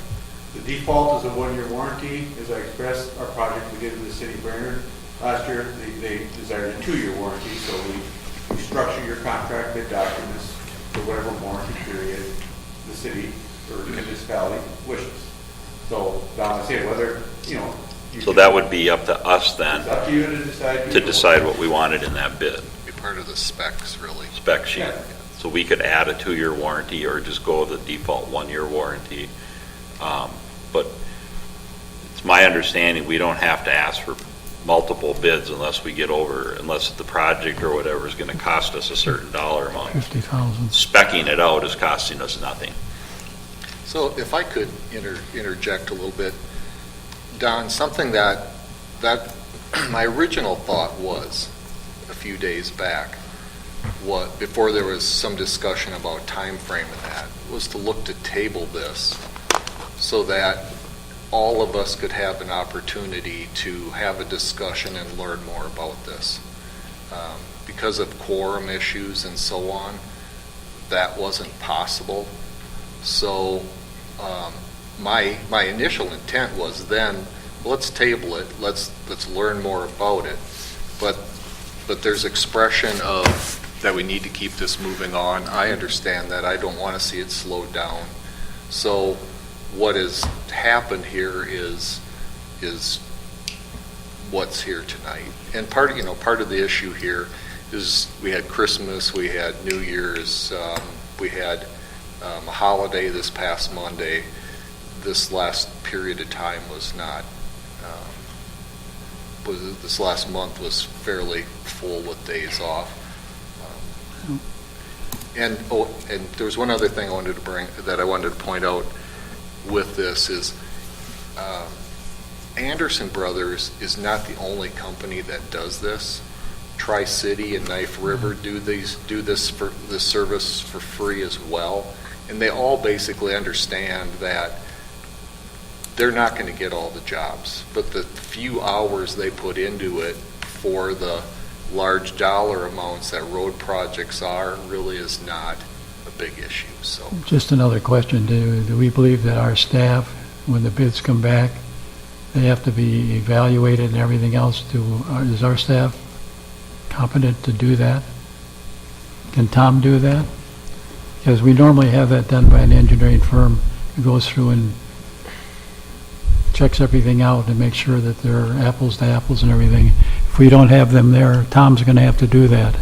The default is a 1-year warranty. As I expressed, our project we did with the city of Brainerd last year, they desired a 2-year warranty, so we structure your contract, bid documents for whatever warranty period the city or municipality wishes. So, I say whether, So that would be up to us then it's up to you to decide. what we wanted in that bid, Be part of the specs, really. spec sheet. Yeah. So we could add a 2-year warranty or just go with the default 1-year warranty. But it's my understanding we don't have to ask for multiple bids unless the project or whatever is going to cost us a certain dollar amount. 50,000. Specking it out is costing us nothing. So if I could interject a little bit, Don, something that my original thought was a few days back, before there was some discussion about time frame and that, was to look to table this so that all of us could have an opportunity to have a discussion and learn more about this. Because of quorum issues and so on, that wasn't possible. So my initial intent was then, let's table it, let's learn more about it. But there's expression of that we need to keep this moving on. I understand that. I don't want to see it slowed down. So what has happened here is what's here tonight. And part of the issue here is we had Christmas, we had New Year's, we had a holiday this past Monday. This last period of time was not. This last month was fairly full with days off. And there was one other thing I wanted to point out with this is Anderson Brothers is not the only company that does this. Tri-City and Knife River do this service for free as well, and they all basically understand that they're not going to get all the jobs, but the few hours they put into it for the large dollar amounts that road projects are really is not a big issue. So Just another question. Do we believe that our staff, when the bids come back, they have to be evaluated and everything else? Is our staff competent to do that? Can Tom do that? Because we normally have that done by an engineering firm who goes through and checks everything out and makes sure that they're apples to apples and everything. If we don't have them there, Tom's going to have to do that.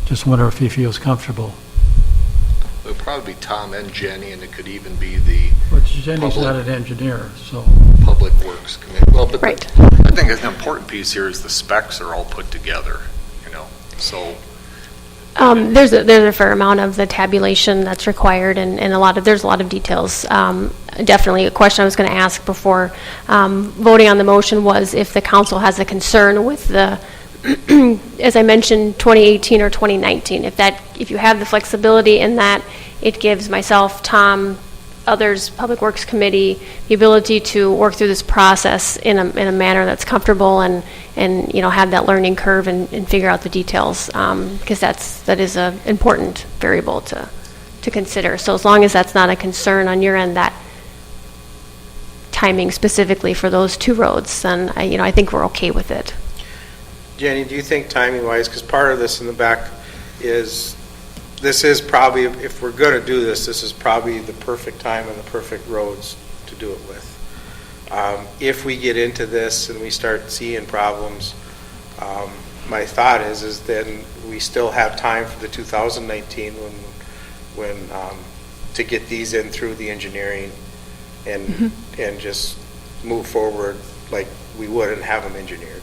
Just wonder if he feels comfortable. it would probably be Tom and Jenny, and it could even be the But Jenny's not an engineer, so. Public Works Committee. Well, but Right. I think an important piece here is the specs are all put together, so. There's a fair amount of the tabulation that's required, and there's a lot of details. Definitely a question I was going to ask before voting on the motion was if the council has a concern with the, as I mentioned, 2018 or 2019. If you have the flexibility in that, it gives myself, Tom, others, Public Works Committee, the ability to work through this process in a manner that's comfortable and have that learning curve and figure out the details, because that is an important variable to consider. So as long as that's not a concern on your end, that timing specifically for those two roads, then I think we're okay with it. Jenny, do you think timing-wise, because part of this in the back this is probably, if we're going to do this is probably the perfect time and the perfect roads to do it with. If we get into this and we start seeing problems, my thought is then we still have time for the 2019 when to get these in through the engineering and just move forward like we would and have them engineered.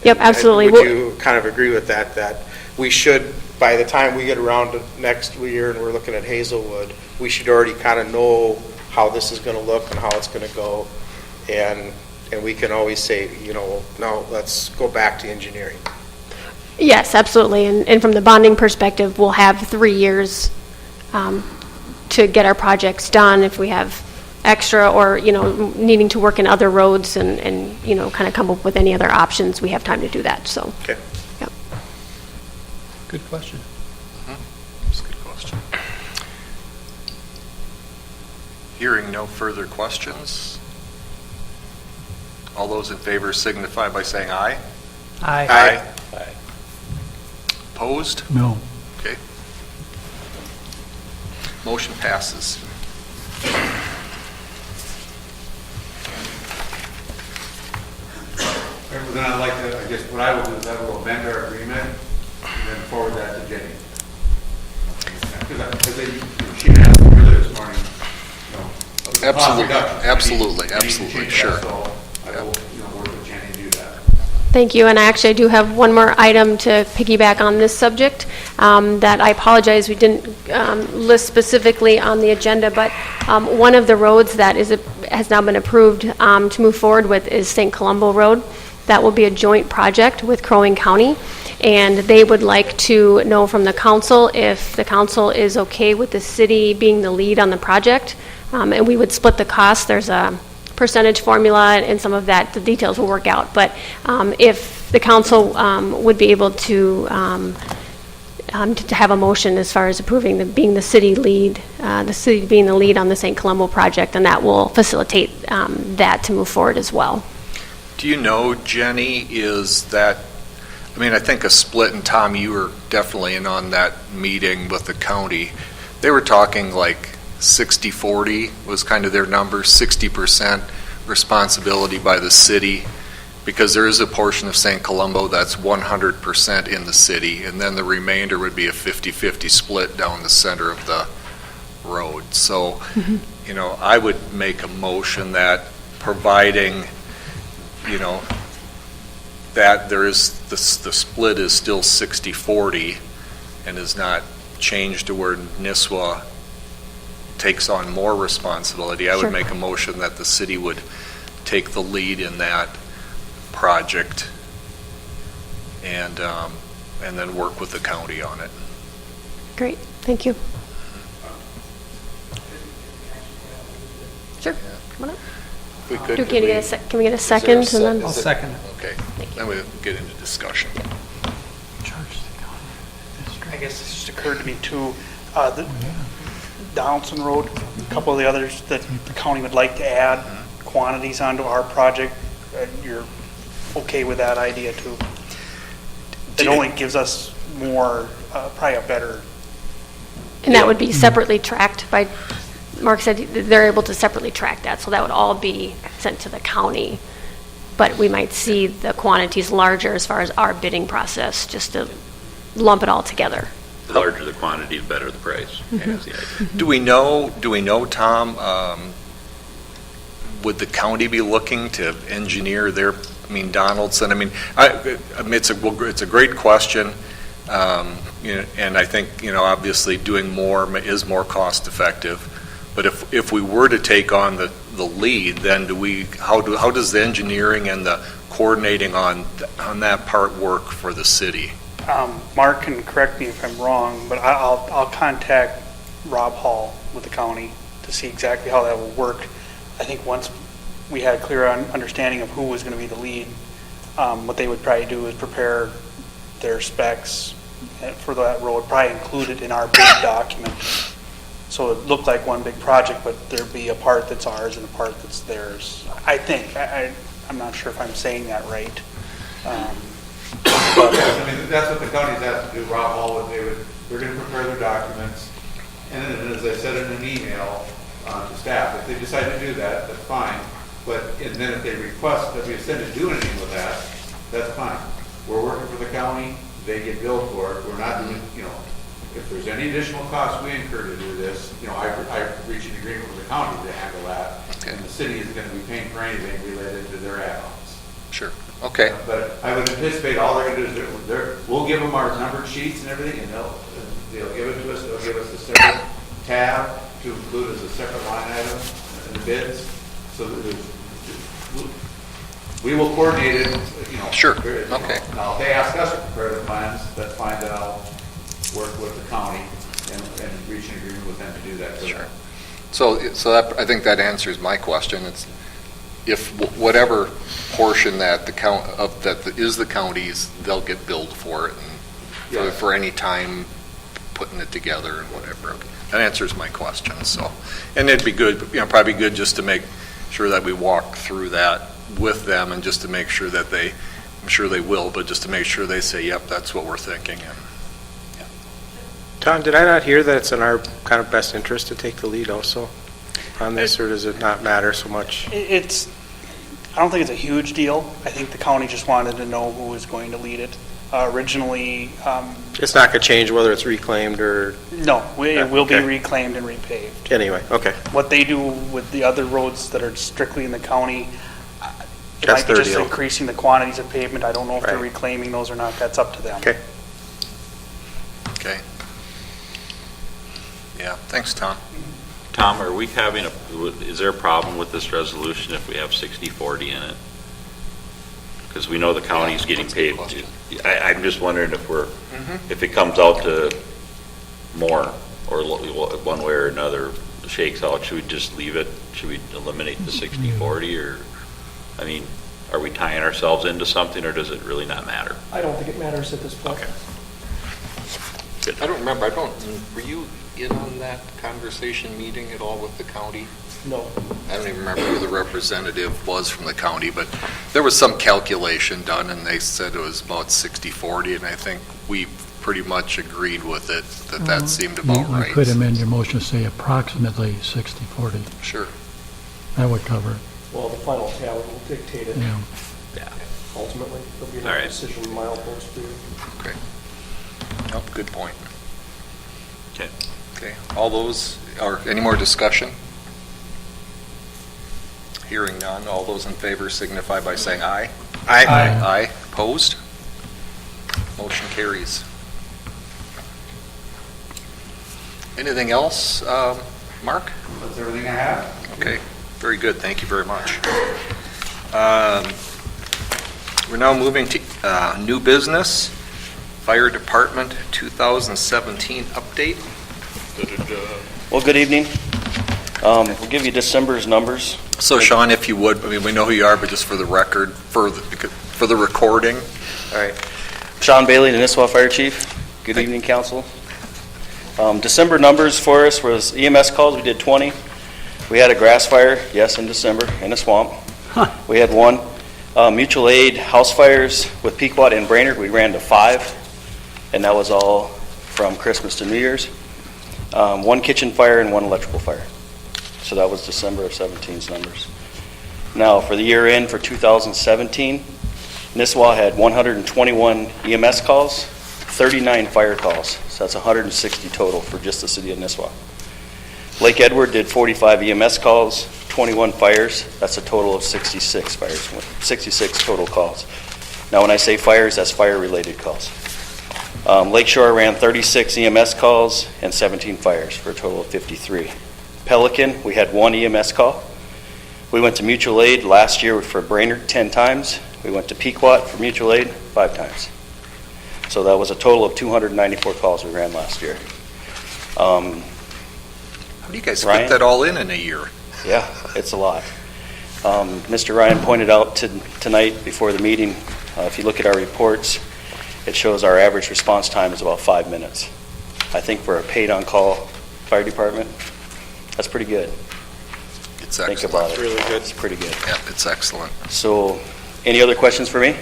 Yep, absolutely. Would you kind of agree with that, that we should, by the time we get around to next year and we're looking at Hazelwood, we should already kind of know how this is going to look and how it's going to go, and we can always say, no, let's go back to engineering. Yes, absolutely. And from the bonding perspective, we'll have 3 years to get our projects done if we have extra or, needing to work in other roads and kind of come up with any other options. We have time to do that, so. Okay. Yep. Good question. That's a good question. Hearing no further questions, all those in favor signify by saying aye. Aye. Aye. Opposed? No. Okay. Motion passes. Well, then I'd like to, I guess what I will do is I will amend our agreement and then forward that to Jenny. Because she asked earlier this morning, cost Absolutely, reductions. absolutely, We need to absolutely, change that, sure. So I will, work with Jenny to do that. Thank you, and I actually do have one more item to piggyback on this subject that I apologize we didn't list specifically on the agenda, but one of the roads that has now been approved to move forward with is St. Columbo Road. That will be a joint project with Crow Wing County, and they would like to know from the council if the council is okay with the city being the lead on the project, and we would split the cost. There's a percentage formula and some of that, the details will work out. But if the council would be able to have a motion as far as approving being the city lead, the city being the lead on the St. Columbo project, and that will facilitate that to move forward as well. Do you know, Jenny, is that, I think a split, and Tom, you were definitely in on that meeting with the county. They were talking like 60-40 was kind of their number, 60% responsibility by the city, because there is a portion of St. Columbo that's 100% in the city, and then the remainder would be a 50-50 split down the center of the road. So, I would make a motion that providing, that there is, the split is still 60-40 and is not changed to where Nisswa takes on more responsibility. I would Sure. make a motion that the city would take the lead in that project and then work with the county on it. Great, thank you. Sure, come on up. We could, Can we get a second? And then I'll second it. Okay, then we'll get into discussion. I guess it just occurred to me too, the Donaldson Road, a couple of the others that the county would like to add quantities onto our project. You're okay with that idea too? It only gives us more, probably a better. And that would be separately tracked by, Mark said they're able to separately track that, so that would all be sent to the county. But we might see the quantities larger as far as our bidding process, just to lump it all together. The larger the quantity, the better the price. Is the idea. Do we know, Tom, would the county be looking to engineer their, Donaldson? It's a great question. And I think, obviously doing more is more cost effective. But if we were to take on the lead, then how does the engineering and the coordinating on that part work for the city? Mark can correct me if I'm wrong, but I'll contact Rob Hall with the county to see exactly how that will work. I think once we had a clear understanding of who was going to be the lead, what they would probably do is prepare their specs for that road, probably include it in our bid document. So it looked like one big project, but there'd be a part that's ours and a part that's theirs. I think. I'm not sure if I'm saying that right. But, that's what the county's asked to do. Rob Hall, they're going to prepare their documents. And then, as I said in an email to staff, if they decide to do that, that's fine. And then if they request that we extend to do anything with that, that's fine. We're working for the county, they get billed for it. We're not doing, if there's any additional costs we incur to do this, I reach an agreement with the county to handle that. Okay. And the city isn't going to be paying for anything related to their add-ons. Sure. Okay. But I would anticipate all they're going to do is we'll give them our numbered sheets and everything, and they'll give it to us, they'll give us a separate tab to include as a separate line item in the bids, so that we will coordinate it, you know. Sure. Okay. Now, if they ask us to prepare the plans, that's fine, then I'll work with the county and reach an agreement with them to do that. Sure. So that, I think that answers my question. It's if whatever portion that is the county's, they'll get billed for it and Yes. for any time putting it together and whatever. Okay. That answers my question. So, and it'd be good, probably good just to make sure that we walk through that with them and just to make sure that I'm sure they will, but just to make sure they say, yep, that's what we're thinking. And Tom, did I not hear that it's in our kind of best interest to take the lead also on this, or does it not matter so much? I don't think it's a huge deal. I think the county just wanted to know who was going to lead it. Originally, It's not going to change whether it's reclaimed or, no, it will be Okay. reclaimed and repaved. anyway, okay. What they do with the other roads that are strictly in the county, it That's might be their just deal. increasing the quantities of pavement. I don't know if they're Right. reclaiming those or not. That's up to them. Okay. okay. Yeah. Thanks, Tom. Tom, are we having is there a problem with this resolution if we have 60/40 in it? Because we know the county's getting That's a good paid. question. I'm just wondering if it comes out to more, or one way or another shakes out, should we just leave it? Should we eliminate the 60/40, or, I mean, are we tying ourselves into something, or does it really not matter? I don't think it matters at this point. I don't remember, were you in on that conversation meeting at all with the county? No. I don't even remember who the representative was from the county, but there was some calculation done, and they said it was about 60/40, and I think we pretty much agreed with it, that seemed about You right. could amend your motion to say approximately 60/40. Sure. That would cover it, Well, the final tally will dictate it yeah. ultimately. There'll be All a right. decision milepost for you. Okay. Oh, good point. Okay. Okay, all those, or any more discussion? Hearing none, all those in favor signify by saying aye. Aye. Opposed? Motion carries. Anything else, Mark? That's everything I have. Okay, very good, thank you very much. We're now moving to new business, Fire Department 2017 update. Well, good evening. We'll give you December's numbers. So Sean, if you would, I mean, we know who you are, but just for the record, for the recording. All right. Sean Bailey, the Nisswa Fire Chief. Good evening, council. December numbers for us was EMS calls, we did 20. We had a grass fire, yes, in December, in a swamp. We had one. Mutual aid house fires with Pequot and Brainerd, we ran to 5, and that was all from Christmas to New Year's. One kitchen fire and one electrical fire. So that was December of 17's numbers. Now, for the year end for 2017, Nisswa had 121 EMS calls, 39 fire calls. So that's 160 total for just the city of Nisswa. Lake Edward did 45 EMS calls, 21 fires. That's a total of 66 fires, 66 total calls. Now, when I say fires, that's fire-related calls. Lakeshore ran 36 EMS calls and 17 fires for a total of 53. Pelican, we had 1 EMS call. We went to mutual aid last year for Brainerd 10 times. We went to Pequot for mutual aid 5 times. So that was a total of 294 calls we ran last year. How do you guys fit Ryan? that all in a year? Yeah, it's a lot. Mr. Ryan pointed out tonight before the meeting, if you look at our reports, it shows our average response time is about 5 minutes. I think for a paid-on-call fire department, that's pretty good. It's Think excellent. about it. Really good. It's pretty good. Yeah, it's excellent. So, any other questions for me?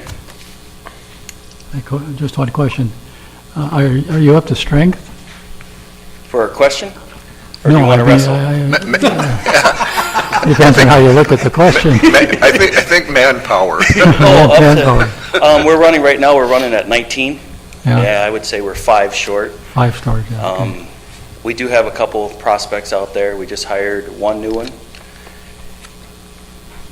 Just one question. Are you up to strength? For a question? Or do you No, want to I mean, wrestle? Depends on how you look at the question. I think manpower. Oh, up Manpower. We're running right now, we're running at 19. Yeah. Yeah, I would say we're 5 short. 5 stars, yeah. Okay. We do have a couple of prospects out there. We just hired one new one.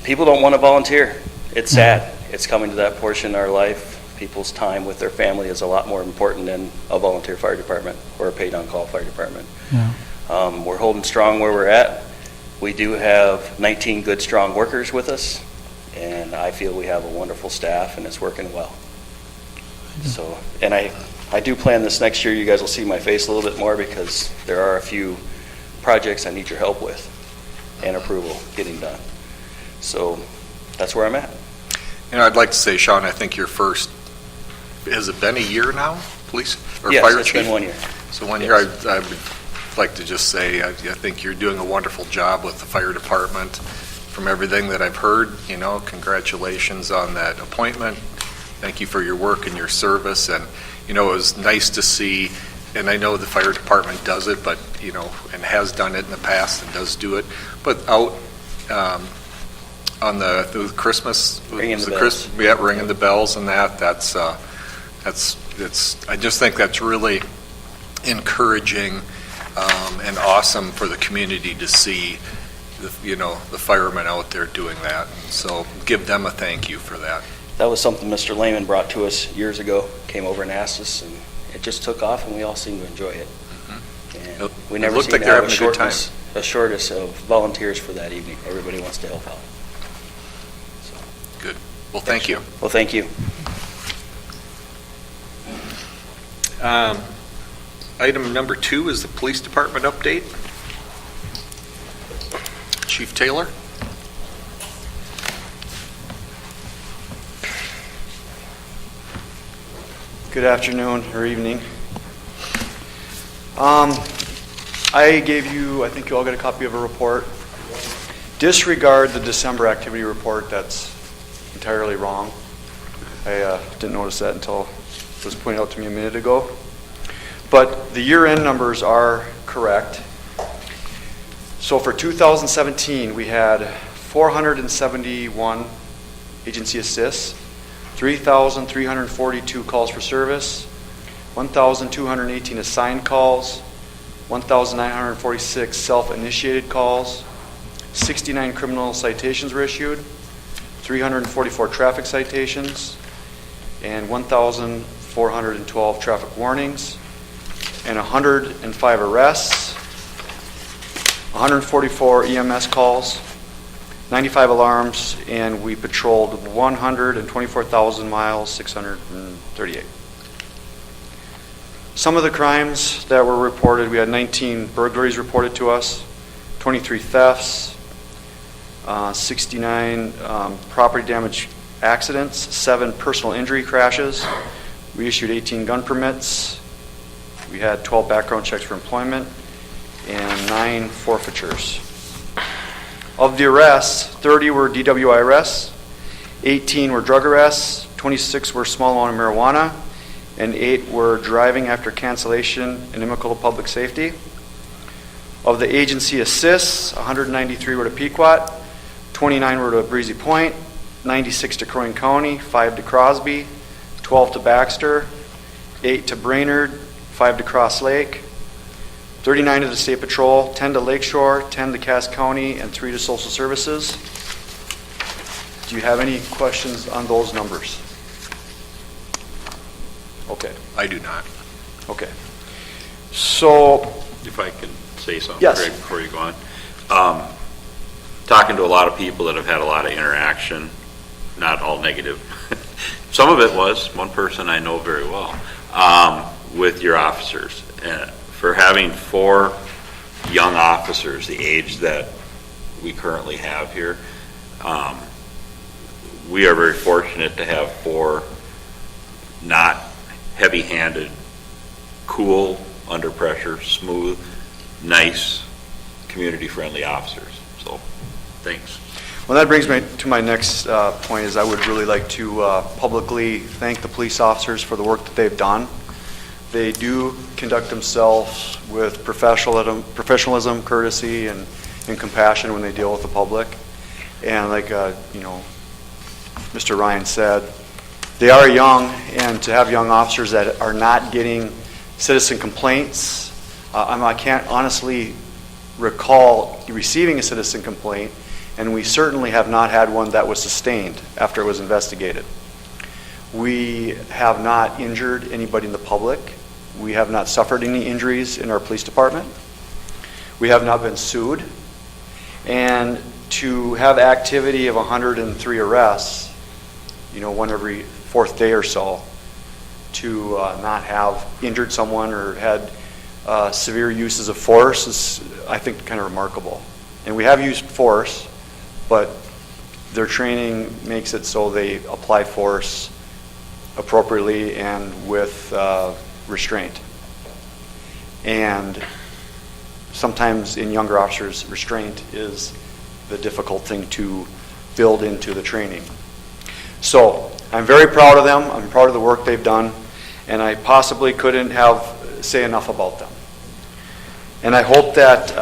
people don't want to volunteer. It's sad. It's coming to that portion in our life. People's time with their family is a lot more important than a volunteer fire department or a paid-on-call fire department. Yeah. We're holding strong where we're at. We do have 19 good, strong workers with us, and I feel we have a wonderful staff, and it's working well. So, and I do plan this next year, you guys will see my face a little bit more because there are a few projects I need your help with and approval getting done. So that's where I'm at. And I'd like to say, Sean, I think your first, has it been a year now, police or Yes, fire it's chief? been 1 year. So 1 year, I would like to just say, I think you're doing a wonderful job with the fire department. From everything that I've heard, congratulations on that appointment. Thank you for your work and your service. And, it was nice to see, and I know the fire department does it, but, and has done it in the past and does do it, but out on the Christmas, Ringing the bells. Yeah, ringing the bells and that's I just think that's really encouraging and awesome for the community to see the firemen out there doing that. So give them a thank you for that. That was something Mr. Lehman brought to us years ago, came over and asked us, and it just took off, and we all seem to enjoy it. And we never looked seem like to they're have having a good time. a shortage of volunteers for that evening. Everybody wants to help out. Good. Well, thank you. Well, thank you. Item number 2 is the police department update. Chief Taylor? Good afternoon or evening. I gave you, I think you all got a copy of a report. Disregard the December activity report. That's entirely wrong. I didn't notice that until it was pointed out to me a minute ago. But the year-end numbers are correct. So for 2017, we had 471 agency assists, 3,342 calls for service, 1,218 assigned calls, 1,946 self-initiated calls, 69 criminal citations were issued, 344 traffic citations, and 1,412 traffic warnings, and 105 arrests, 144 EMS calls, 95 alarms, and we patrolled 124,000 miles, 638. Some of the crimes that were reported, we had 19 burglaries reported to us, 23 thefts, 69 property damage accidents, 7 personal injury crashes. We issued 18 gun permits. We had 12 background checks for employment and 9 forfeitures. Of the arrests, 30 were DWI arrests, 18 were drug arrests, 26 were small amount of marijuana, and 8 were driving after cancellation inimical to public safety. Of the agency assists, 193 were to Pequot, 29 were to Breezy Point, 96 to Crow Wing County, 5 to Crosby, 12 to Baxter, 8 to Brainerd, 5 to Cross Lake, 39 to the State Patrol, 10 to Lakeshore, 10 to Cass County, and 3 to Social Services. Do you have any questions on those numbers? Okay. I do not. Okay. So, If I can say something, Yes. Greg, before you go on. Talking to a lot of people that have had a lot of interaction, not all negative. Some of it was, one person I know very well, with your officers. For having 4 young officers, the age that we currently have here, we are very fortunate to have 4 not heavy-handed, cool, under pressure, smooth, nice, community-friendly officers. So, thanks. well, that brings me to my next point is I would really like to publicly thank the police officers for the work that they've done. They do conduct themselves with professionalism, courtesy, and compassion when they deal with the public. And like Mr. Ryan said, they are young, and to have young officers that are not getting citizen complaints, I can't honestly recall receiving a citizen complaint and we certainly have not had one that was sustained after it was investigated. We have not injured anybody in the public. We have not suffered any injuries in our police department. We have not been sued. And to have activity of 103 arrests, one every fourth day or so, to not have injured someone or had severe uses of force is, I think, kind of remarkable. And we have used force, but their training makes it so they apply force appropriately and with restraint. And sometimes in younger officers, restraint is the difficult thing to build into the training. So I'm very proud of them. I'm proud of the work they've done, and I possibly couldn't say enough about them. And I hope that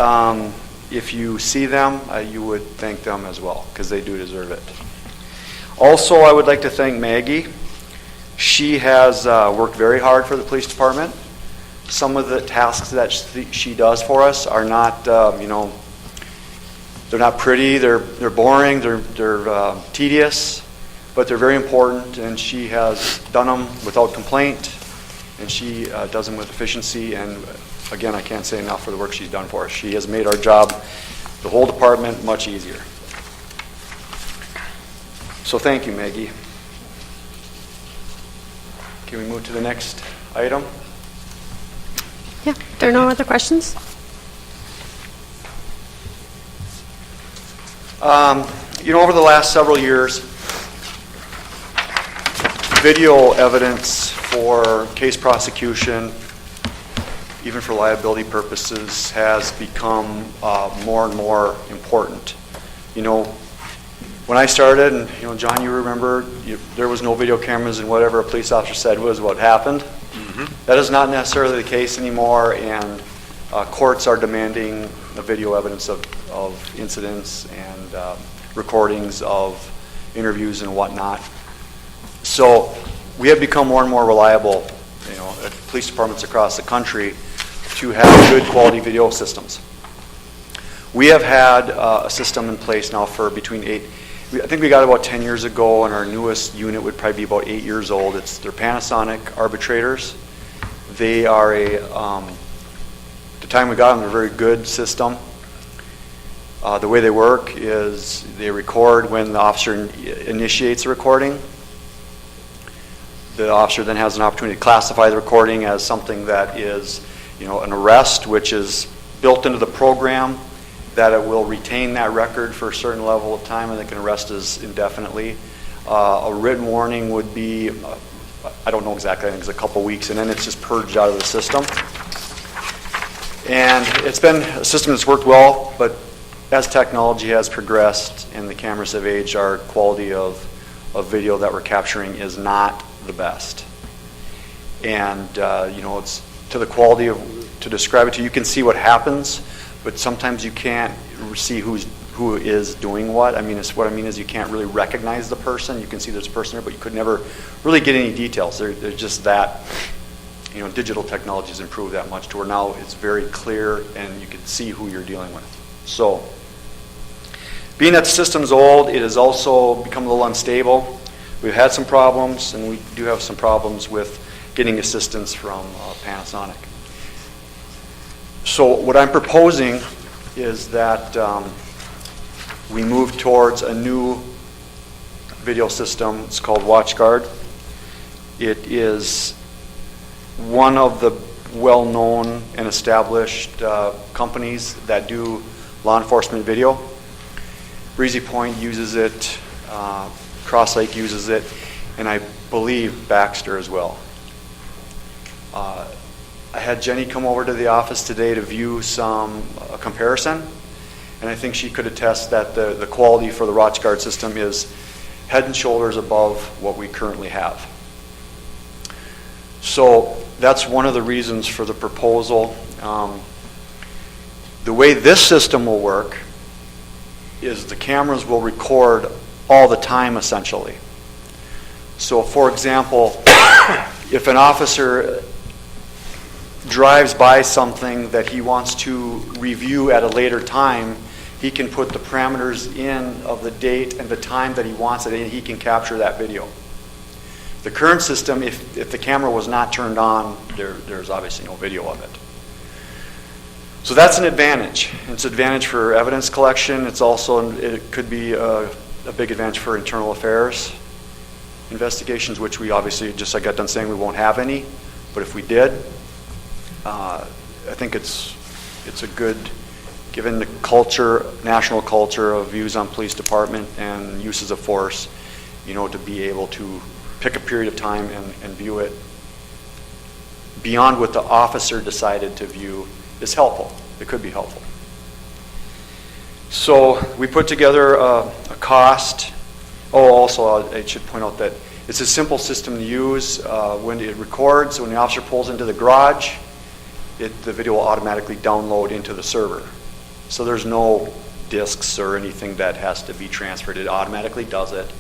if you see them, you would thank them as well, because they do deserve it. Also, I would like to thank Maggie. She has worked very hard for the police department. Some of the tasks that she does for us are not, they're not pretty, they're boring, they're tedious, but they're very important, and she has done them without complaint, and she does them with efficiency, and again, I can't say enough for the work she's done for us. She has made our job, the whole department, much easier. So thank you, Maggie. Can we move to the next item? Yeah, there are no other questions? Over the last several years, video evidence for case prosecution, even for liability purposes, has become more and more important. When I started, and John, you remember, there was no video cameras, and whatever a police officer said was what happened. Mm-hmm. That is not necessarily the case anymore, and courts are demanding the video evidence of incidents and recordings of interviews and whatnot. So we have become more and more reliable, at police departments across the country, to have good quality video systems. We have had a system in place now for I think we got about 10 years ago, and our newest unit would probably be about 8 years old. They're Panasonic arbitrators. They are at the time we got them, they're a very good system. The way they work is they record when the officer initiates the recording. The officer then has an opportunity to classify the recording as something that is, an arrest, which is built into the program, that it will retain that record for a certain level of time, and they can arrest us indefinitely. A written warning would be, I don't know exactly, I think it's a couple weeks, and then it's just purged out of the system. And it's been a system that's worked well, but as technology has progressed and the cameras have aged, our quality of video that we're capturing is not the best. And, it's to the quality to describe it to you, can see what happens, but sometimes you can't see who is doing what. What I mean is you can't really recognize the person. You can see there's a person there, but you could never really get any details. They're just that, digital technology has improved that much to where now it's very clear and you can see who you're dealing with. So, being that the system's old, it has also become a little unstable. We've had some problems, and we do have some problems with getting assistance from Panasonic. So what I'm proposing is that we move towards a new video system. It's called WatchGuard. It is one of the well-known and established companies that do law enforcement video. Breezy Point uses it, Cross Lake uses it, and I believe Baxter as well. I had Jenny come over to the office today to view a comparison, and I think she could attest that the quality for the WatchGuard system is head and shoulders above what we currently have. So that's one of the reasons for the proposal. The way this system will work is the cameras will record all the time, essentially. So, for example, if an officer drives by something that he wants to review at a later time, he can put the parameters in of the date and the time that he wants it, and he can capture that video. The current system, if the camera was not turned on, there's obviously no video of it. So that's an advantage. It's an advantage for evidence collection. It's also, it could be a big advantage for internal affairs investigations, which we obviously, just like I got done saying, we won't have any. But if we did, I think it's a good, given the culture, national culture of views on police department and uses of force, to be able to pick a period of time and view it beyond what the officer decided to view is helpful. It could be helpful. So we put together a cost. Oh, also, I should point out that it's a simple system to use. When it records, when the officer pulls into the garage, the video will automatically download into the server. So there's no disks or anything that has to be transferred. It automatically does it.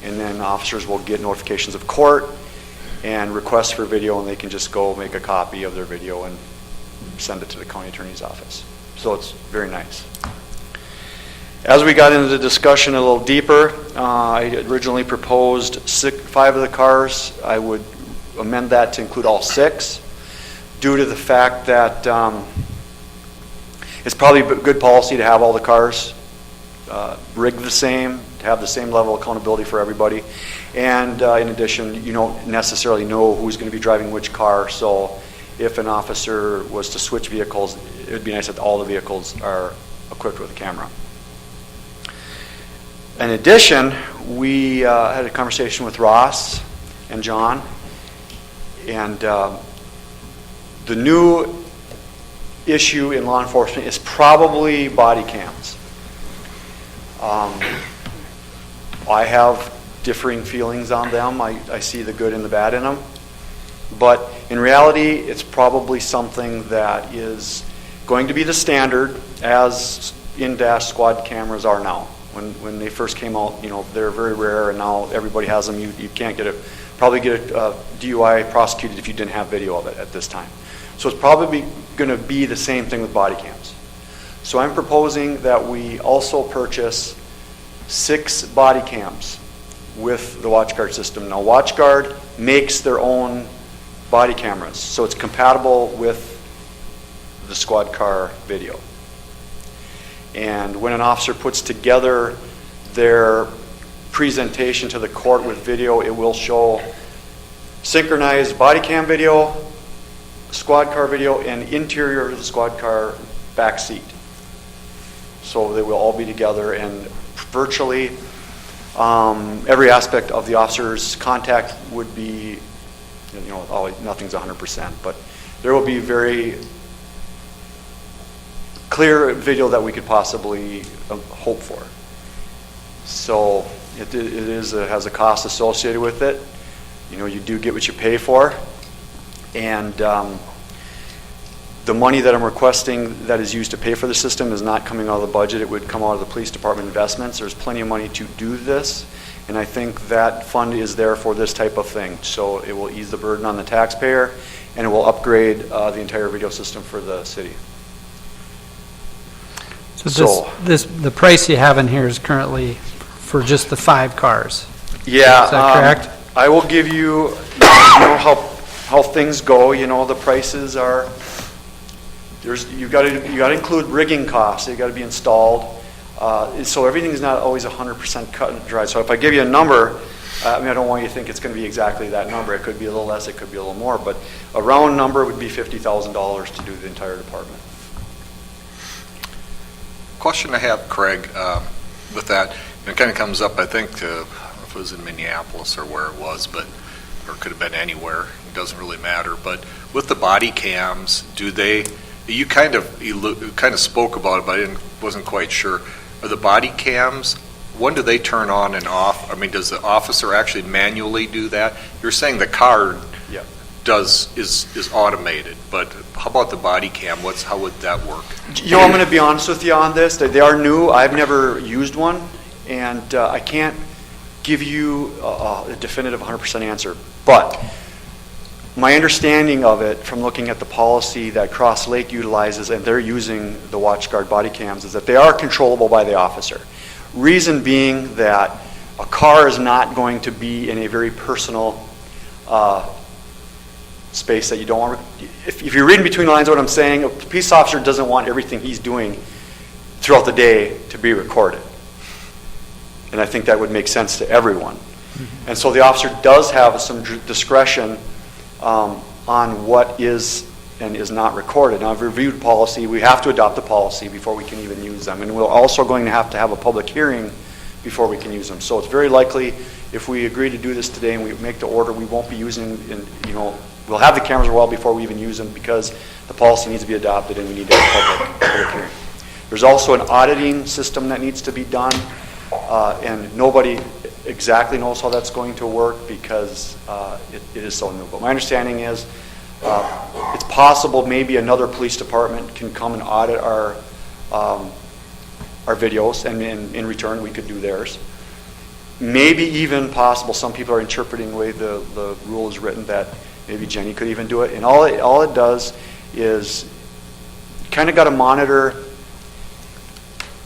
And then officers will get notifications of court and requests for video, and they can just go make a copy of their video and send it to the county attorney's office. So it's very nice. As we got into the discussion a little deeper, I originally proposed 5 of the cars. I would amend that to include all 6, due to the fact that it's probably good policy to have all the cars rigged the same, to have the same level of accountability for everybody. And in addition, you don't necessarily know who's going to be driving which car, so if an officer was to switch vehicles, it would be nice that all the vehicles are equipped with a camera. In addition, we had a conversation with Ross and John, and the new issue in law enforcement is probably body cams. I have differing feelings on them. I see the good and the bad in them. But in reality, it's probably something that is going to be the standard, as in-dash squad cameras are now. When they first came out, they're very rare, and now everybody has them. You can't probably get a DUI prosecuted if you didn't have video of it at this time. So it's probably going to be the same thing with body cams. So I'm proposing that we also purchase 6 body cams with the WatchGuard system. Now, WatchGuard makes their own body cameras, so it's compatible with the squad car video. And when an officer puts together their presentation to the court with video, it will show synchronized body cam video, squad car video, and interior of the squad car back seat. So they will all be together, and virtually every aspect of the officer's contact would be, nothing's 100%, but there will be very clear video that we could possibly hope for. So it has a cost associated with it. You do get what you pay for, and the money that I'm requesting that is used to pay for the system is not coming out of the budget. It would come out of the police department investments. There's plenty of money to do this, and I think that fund is there for this type of thing. So it will ease the burden on the taxpayer, and it will upgrade the entire video system for the city. So the price you have in here is currently for just the 5 cars? Yeah. Is that correct? I will give you, how things go. The prices are, you got to include rigging costs. They got to be installed. So everything's not always 100% cut and dried. So if I give you a number, I don't want you to think it's going to be exactly that number. It could be a little less, it could be a little more, but a round number would be $50,000 to do the entire department. Question I have, Craig, with that, it kind of comes up, I think, I don't know if it was in Minneapolis or where it was, or it could have been anywhere. It doesn't really matter. But with the body cams, you kind of spoke about it, but I wasn't quite sure. Are the body cams, when do they turn on and off? Does the officer actually manually do that? You're saying the car is automated, but how about the body cam? How would that work? I'm going to be honest with you on this. They are new. I've never used one, and I can't give you a definitive 100% answer. But My understanding of it, from looking at the policy that Cross Lake utilizes, and they're using the WatchGuard body cams, is that they are controllable by the officer. Reason being that a car is not going to be in a very personal space that you don't want. If you're reading between the lines of what I'm saying, a police officer doesn't want everything he's doing throughout the day to be recorded. And I think that would make sense to everyone. And so the officer does have some discretion on what is and is not recorded. Now, I've reviewed policy. We have to adopt the policy before we can even use them. And we're also going to have a public hearing before we can use them. So it's very likely if we agree to do this today and we make the order, we won't be using, we'll have the cameras well before we even use them because the policy needs to be adopted and we need to have a public hearing. There's also an auditing system that needs to be done, and nobody exactly knows how that's going to work because it is so new. But my understanding is it's possible maybe another police department can come and audit our videos, and in return we could do theirs. Maybe even possible, some people are interpreting the way the rule is written, that maybe Jenny could even do it. And all it does is kind of got to monitor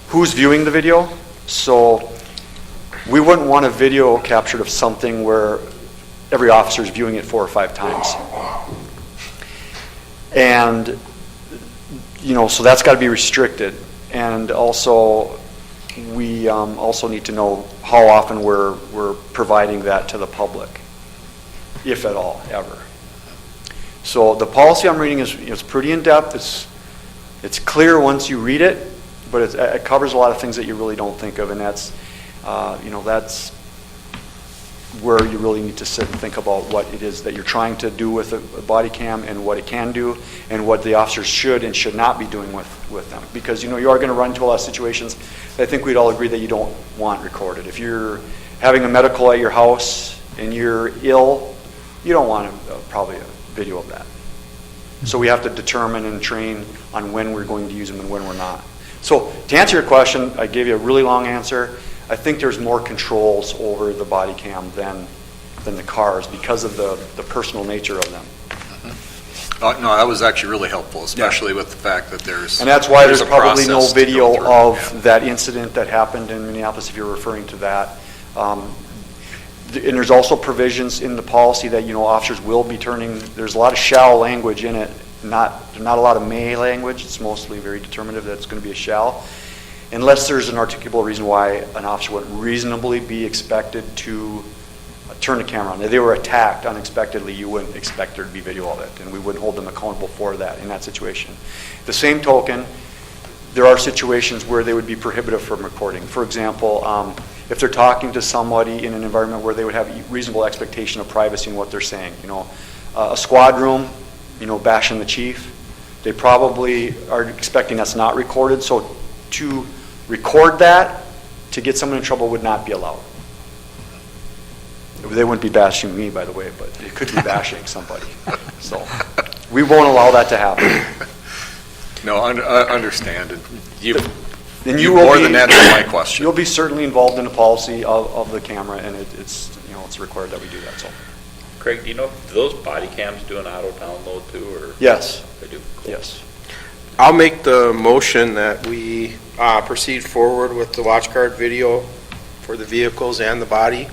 who's viewing the video. So we wouldn't want a video captured of something where every officer is viewing it 4 or 5 times. And, so that's got to be restricted. And also, we also need to know how often we're providing that to the public, if at all, ever. So the policy I'm reading is pretty in-depth. It's clear once you read it, but it covers a lot of things that you really don't think of, and that's where you really need to sit and think about what it is that you're trying to do with a body cam and what it can do and what the officers should and should not be doing with them. Because you are going to run into a lot of situations that I think we'd all agree that you don't want recorded. If you're having a medical at your house and you're ill, you don't want probably a video of that. So we have to determine and train on when we're going to use them and when we're not. So to answer your question, I gave you a really long answer. I think there's more controls over the body cam than the cars because of the personal nature of them. No, that was actually really helpful, especially with the fact that there's... And that's why there's a probably no process to go video through. of that incident that happened in Minneapolis, if you're referring to that. And there's also provisions in the policy that, officers will be turning... There's a lot of shall language in it, not a lot of may language. It's mostly very determinative that it's going to be a shall. Unless there's an articulable reason why an officer wouldn't reasonably be expected to turn the camera on. If they were attacked unexpectedly, you wouldn't expect there to be video of it, and we wouldn't hold them accountable for that in that situation. The same token, there are situations where they would be prohibited from recording. For example, if they're talking to somebody in an environment where they would have a reasonable expectation of privacy in what they're saying. A squad room, bashing the chief, they probably are expecting that's not recorded, so to record that to get someone in trouble would not be allowed. They wouldn't be bashing me, by the way, but it could be bashing somebody. So we won't allow that to happen. No, understand. And you will more be, than answered my question. You'll be certainly involved in the policy of the camera, and it's required that we do that. So, Craig, do you know if those body cams do an auto download too, or? Yes. They do? Cool. Yes. I'll make the motion that we proceed forward with the WatchGuard video for the vehicles and the body.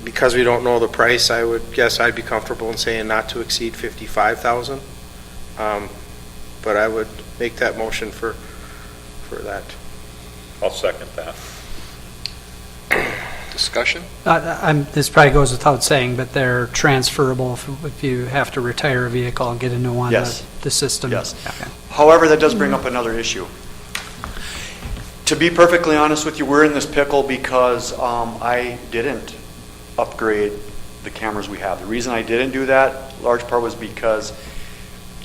Because we don't know the price, I would guess I'd be comfortable in saying not to exceed $55,000. But I would make that motion for that. I'll second that. Discussion? This probably goes without saying, but they're transferable if you have to retire a vehicle and get a new one. Yes. The system. Yes. Okay. However, that does bring up another issue. To be perfectly honest with you, we're in this pickle because I didn't upgrade the cameras we have. The reason I didn't do that, large part, was because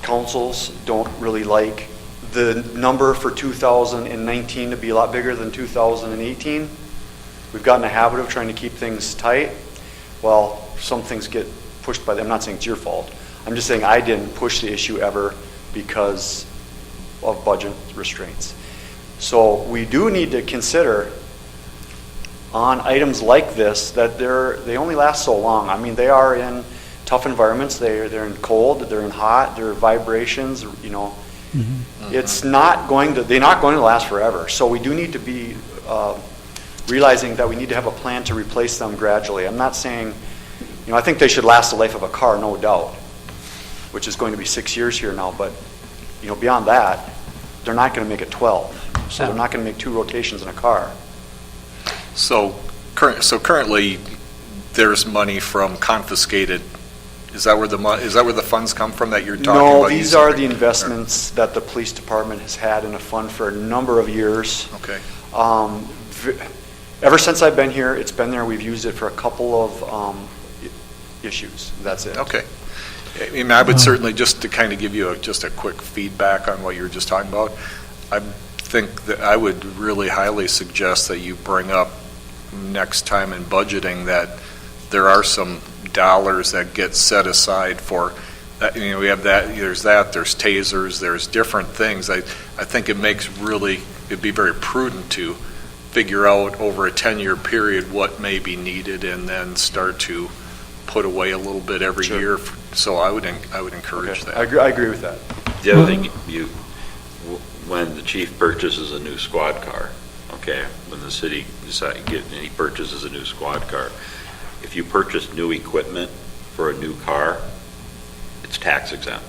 councils don't really like the number for 2019 to be a lot bigger than 2018. We've gotten a habit of trying to keep things tight. Well, some things get pushed by them. I'm not saying it's your fault. I'm just saying I didn't push the issue ever because of budget restraints. So we do need to consider on items like this that they only last so long. I mean, they are in tough environments. They're in cold, they're in hot, there are vibrations, you know. It's not going to, they're not going to last forever. So we do need to be realizing that we need to have a plan to replace them gradually. I'm not saying, you know, I think they should last the life of a car, no doubt, which is going to be 6 years here now, but, you know, beyond that, they're not going to make it 12. So they're not going to make 2 rotations in a car. So currently, there's money from confiscated, is that where the funds come from that you're talking about? No, these are the investments that the police department has had in a fund for a number of years. Okay. Ever since I've been here, it's been there. We've used it for a couple of issues. That's it. Okay. I mean, I would certainly, just to kind of give you just a quick feedback on what you were just talking about, I think that I would really highly suggest that you bring up next time in budgeting that there are some dollars that get set aside for that. You know, we have that, there's tasers, there's different things. I think it'd be very prudent to figure out over a 10-year period what may be needed and then start to put away a little bit every year. So I would encourage that. I agree with that. The other thing, when the chief purchases a new squad car, okay, when the city he purchases a new squad car, if you purchase new equipment for a new car, it's tax exempt.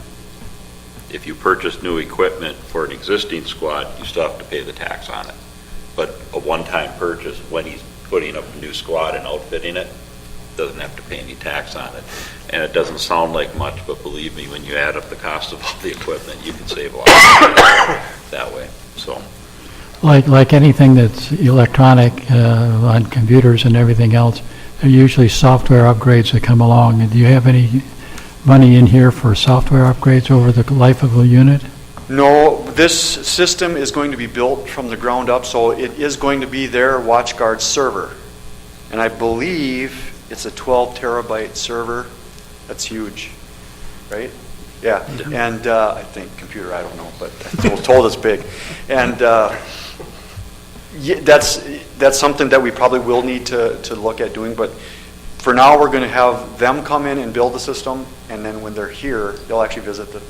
If you purchase new equipment for an existing squad, you still have to pay the tax on it. But a one-time purchase, when he's putting up a new squad and outfitting it, doesn't have to pay any tax on it. And it doesn't sound like much, but believe me, when you add up the cost of all the equipment, you can save a lot that way. So, Like anything that's electronic on computers and everything else, there are usually software upgrades that come along. And do you have any money in here for software upgrades over the life of a unit? No, this system is going to be built from the ground up, so it is going to be their WatchGuard server. And I believe it's a 12 terabyte server. That's huge, right? Yeah, and I think computer, I don't know, but I was told it's big. And that's something that we probably will need to look at doing, but for now, we're going to have them come in and build the system, and then when they're here, they'll actually visit the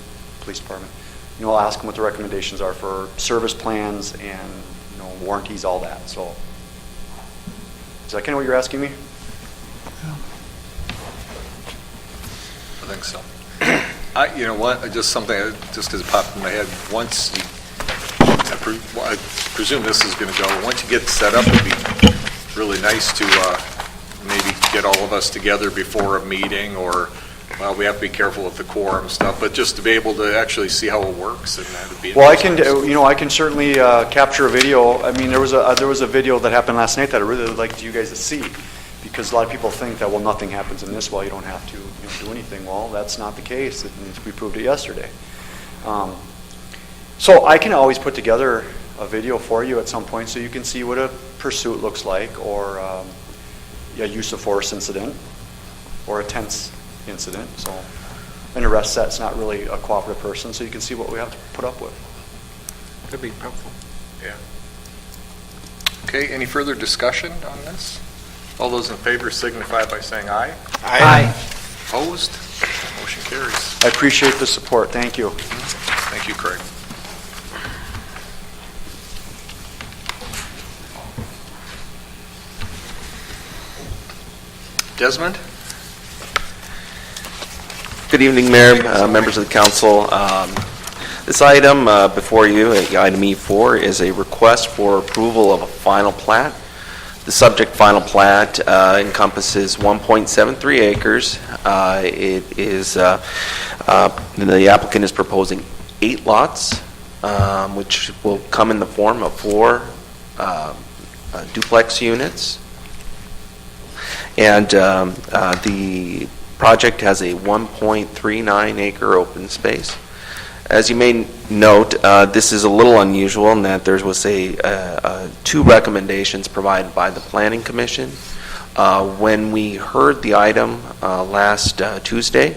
police department. You know, I'll ask them what the recommendations are for service plans and, you know, warranties, all that. So, is that kind of what you're asking me? I think so. You know what, just because it popped in my head, once you, I presume this is going to go, once you get set up, it'd be really nice to maybe get all of us together before a meeting, or, well, we have to be careful with the quorum stuff, but just to be able to actually see how it works, and that would be. Well, I can certainly capture a video. I mean, there was a video that happened last night that I really would like you guys to see, because a lot of people think that, well, nothing happens in this, well, you don't have to do anything. Well, that's not the case. We proved it yesterday. So I can always put together a video for you at some point so you can see what a pursuit looks like, or a use of force incident, or a tense incident. So an arrest set's not really a cooperative person, so you can see what we have to put up with. That'd be helpful. Yeah. Okay, any further discussion on this? All those in favor signify by saying aye. Aye. Opposed? Motion carries. I appreciate the support. Thank you. Thank you, Craig. Desmond? Good evening, Mayor, members of the council. This item before you, item E4, is a request for approval of a final plat. The subject final plat encompasses 1.73 acres. It is, the applicant is proposing 8 lots, which will come in the form of 4 duplex units. And the project has a 1.39 acre open space. As you may note, this is a little unusual in that there was 2 recommendations provided by the Planning Commission. When we heard the item last Tuesday,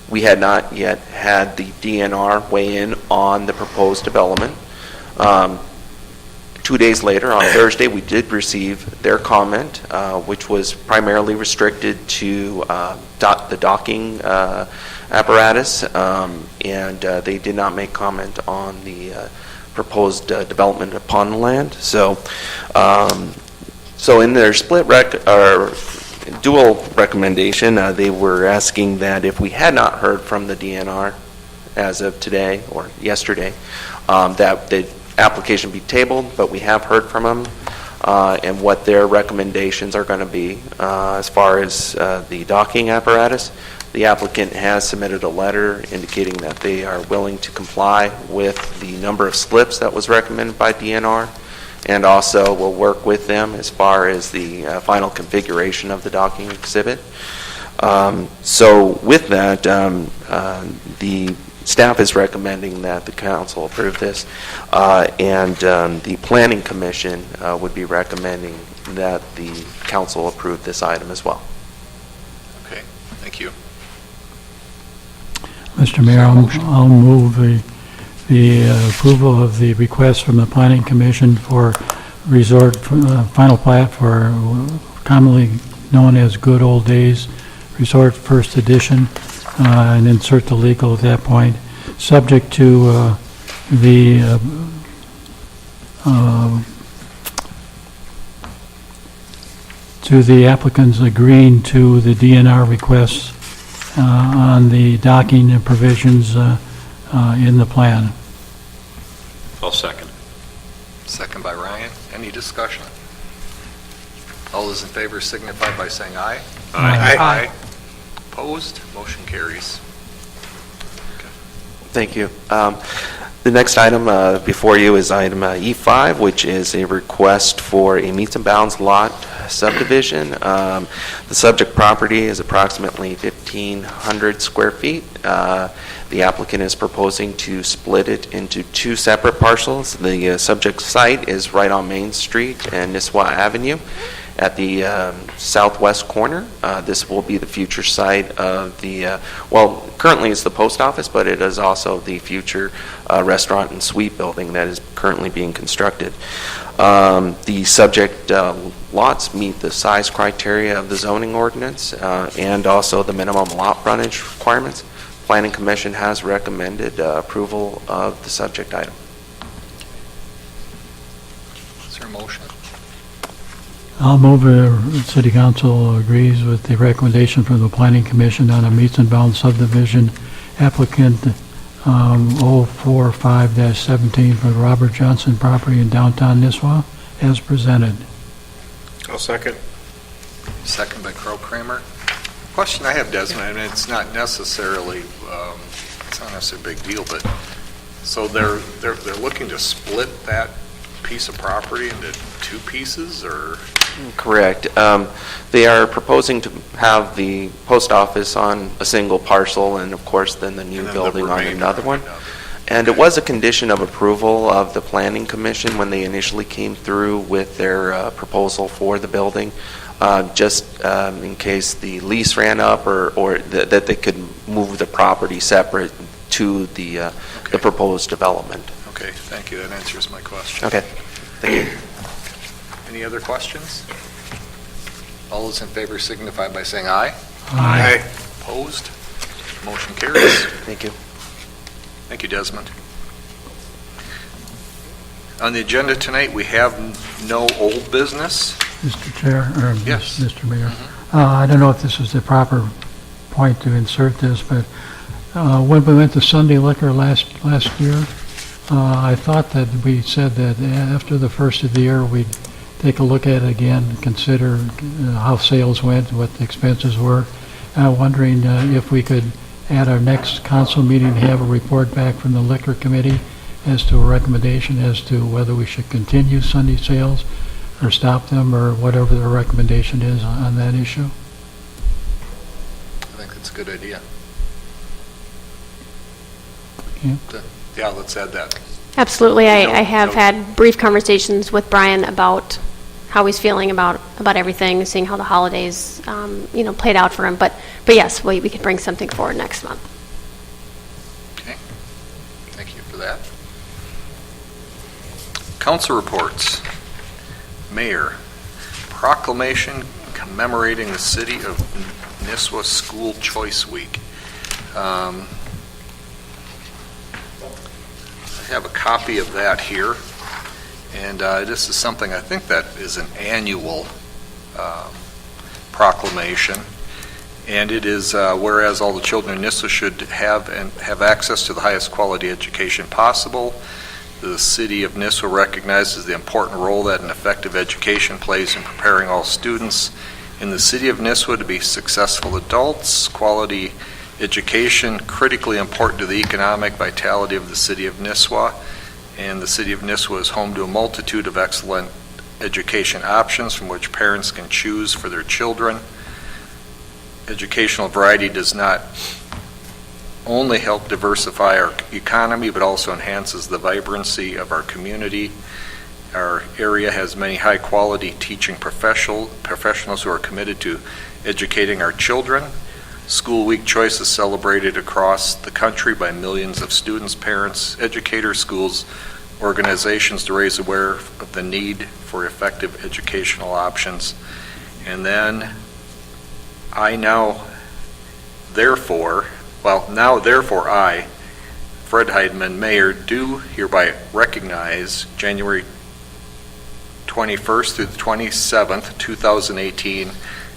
we had not yet had the DNR weigh in on the proposed development. 2 2 days later, on Thursday, we did receive their comment, which was primarily restricted to the docking apparatus, and they did not make comment on the proposed development upon the land. So in their dual recommendation, they were asking that if we had not heard from the DNR as of today or yesterday, that the application be tabled, but we have heard from them and what their recommendations are going to be as far as the docking apparatus. The applicant has submitted a letter indicating that they are willing to comply with the number of slips that was recommended by DNR, and also will work with them as far as the final configuration of the docking exhibit. So with that, the staff is recommending that the council approve this, and the Planning Commission would be recommending that the council approve this item as well. Okay, thank you. Mr. Mayor, I'll move the approval of the request from the Planning Commission for resort final plat for commonly known as Good Old Days Resort First Edition, and insert the legal at that point, subject to the applicants agreeing to the DNR requests on the docking and provisions in the plan. I'll second. Second by Ryan. Any discussion? All those in favor signify by saying aye. Aye. Opposed? Motion carries. Thank you. The next item before you is item E5, which is a request for a meets and bounds lot subdivision. The subject property is approximately 1,500 square feet. The applicant is proposing to split it into 2 separate parcels. The subject site is right on Main Street and Nisswa Avenue at the southwest corner. This will be the future site of the, currently it's the post office, but it is also the future restaurant and suite building that is currently being constructed. The subject lots meet the size criteria of the zoning ordinance and also the minimum lot frontage requirements. Planning Commission has recommended approval of the subject item. Is there a motion? I'll move the City Council agrees with the recommendation from the Planning Commission on a meets and bounds subdivision applicant 045-17 for the Robert Johnson property in downtown Nisswa as presented. I'll second. Second by Crow Kramer. Question I have, Desmond, and it's not necessarily a big deal, but so they're looking to split that piece of property into 2 pieces, or? Correct. They are proposing to have the post office on a single parcel, and of course then the new building on another one. And it was a condition of approval of the Planning Commission when they initially came through with their proposal for the building, just in case the lease ran up or that they could move the property separate to the proposed development. Okay, thank you. That answers my question. Okay, thank you. Any other questions? All those in favor signify by saying aye. Aye. Opposed? Motion carries. Thank you. Thank you, Desmond. On the agenda tonight, we have no old business. Mr. Chair, or Yes. Mr. Mayor, I don't know if this is the proper point to insert this, but when we went to Sunday Liquor last year, I thought that we said that after the first of the year, we'd take a look at it again, consider how sales went, what the expenses were. Wondering if we could, at our next council meeting, have a report back from the liquor committee as to a recommendation as to whether we should continue Sunday sales or stop them, or whatever the recommendation is on that issue. I think that's a good idea. Yeah. Yeah, let's add that. Absolutely. I No, have no. had brief conversations with Brian about how he's feeling about everything, seeing how the holidays, played out for him. But yes, we could bring something forward next month. Okay. Thank you for that. Council reports. Mayor, proclamation commemorating the City of Nisswa School Choice Week. I have a copy of that here, and this is something I think that is an annual proclamation, and it is whereas all the children in Nisswa should have access to the highest quality education possible. The City of Nisswa recognizes the important role that an effective education plays in preparing all students in the City of Nisswa to be successful adults. Quality education critically important to the economic vitality of the City of Nisswa, and the City of Nisswa is home to a multitude of excellent education options from which parents can choose for their children. Educational variety does not only help diversify our economy, but also enhances the vibrancy of our community. Our area has many high-quality teaching professionals who are committed to educating our children. School Week Choice is celebrated across the country by millions of students, parents, educators, schools, organizations to raise awareness of the need for effective educational options. And then therefore I, Fred Heidman, Mayor, do hereby recognize January 21st through the 27th, 2018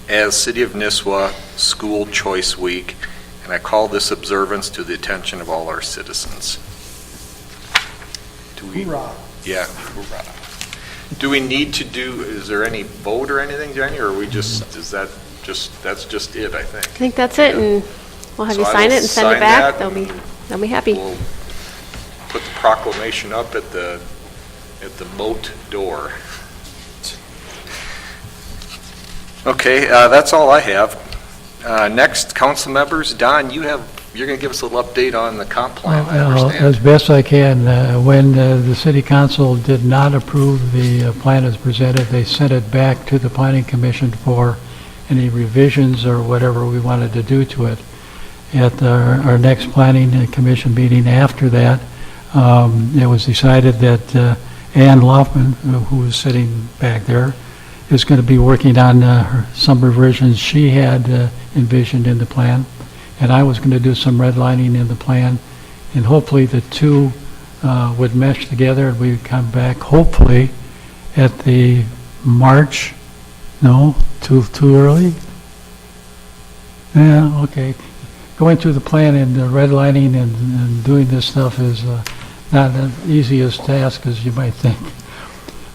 as City of Nisswa School Choice Week, and I call this observance to the attention of all our citizens. Hoorah. Yeah, hoorah. Do we need to is there any vote or anything, Jenny, or are we that's just it, I think? I think that's it, and we'll have So you I sign will it and send sign it back. that, They'll be happy. We'll put the proclamation up at the moat door. Okay, that's all I have. Next, council members, Don, you're going to give us a little update on the comp plan, I understand. As best I can. When the city council did not approve the plan as presented, they sent it back to the planning commission for any revisions or whatever we wanted to do to it. At our next planning commission meeting after that, it was decided that Ann Loffman, who is sitting back there, is going to be working on some revisions she had envisioned in the plan, and I was going to do some redlining in the plan, and hopefully the two would mesh together, and we'd come back hopefully at the March. No, too early. Yeah, okay. Going through the plan and redlining and doing this stuff is not the easiest task as you might think.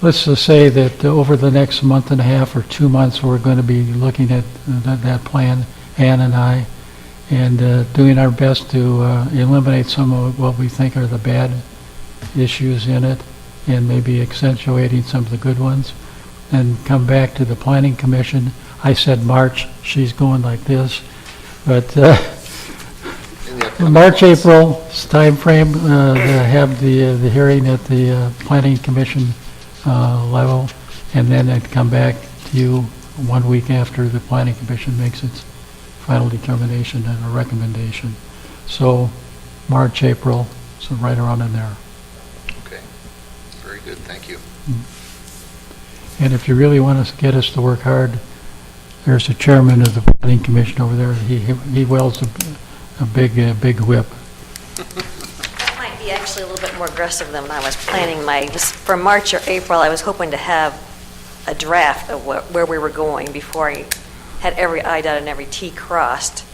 Let's just say that over the next month and a half or 2 months, we're going to be looking at that plan, Ann and I, and doing our best to eliminate some of what we think are the bad issues in it, and maybe accentuating some of the good ones, and come back to the planning commission. I said March, she's going like this, but March, April timeframe to have the hearing at the planning commission level, and then it'd come back to you 1 week after the planning commission makes its final determination and a recommendation. So March, April, so right around in there. Okay, very good, thank you. And if you really want to get us to work hard, there's the chairman of the planning commission over there. He wields a big whip. That might be actually a little bit more aggressive than when I was planning for March or April, I was hoping to have a draft of where we were going before I had every I dotted and every T crossed.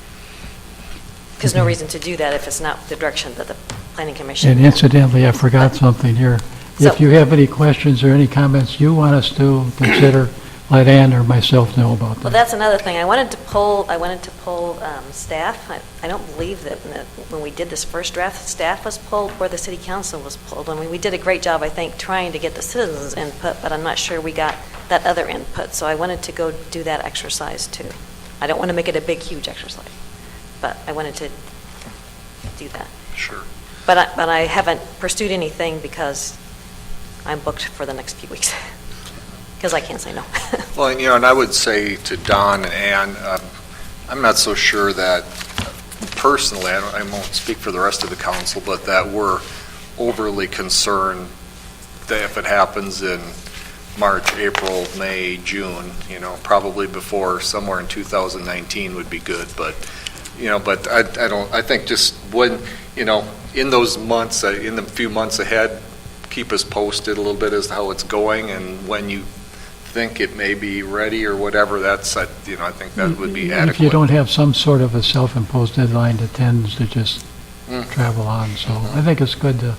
There's no reason to do that if it's not the direction that the planning commission. And incidentally, I forgot something here. If you have any questions or any comments you want us to consider, let Ann or myself know about that. Well, that's another thing. I wanted to poll staff. I don't believe that when we did this first draft, staff was polled or the city council was polled. I mean, we did a great job, I think, trying to get the citizens' input, but I'm not sure we got that other input. So I wanted to go do that exercise too. I don't want to make it a big, huge exercise, but I wanted to do that. Sure. But I haven't pursued anything because I'm booked for the next few weeks. Because I can't say no. Well, and I would say to Don and Ann, I'm not so sure that personally, I won't speak for the rest of the council, but that we're overly concerned if it happens in March, April, May, June, probably before somewhere in 2019 would be good, but I think just when, in those months, in the few months ahead, keep us posted a little bit as to how it's going, and when you think it may be ready or whatever, that's, I think that would be adequate. If you don't have some sort of a self-imposed deadline, it tends to just travel on. So I think it's good to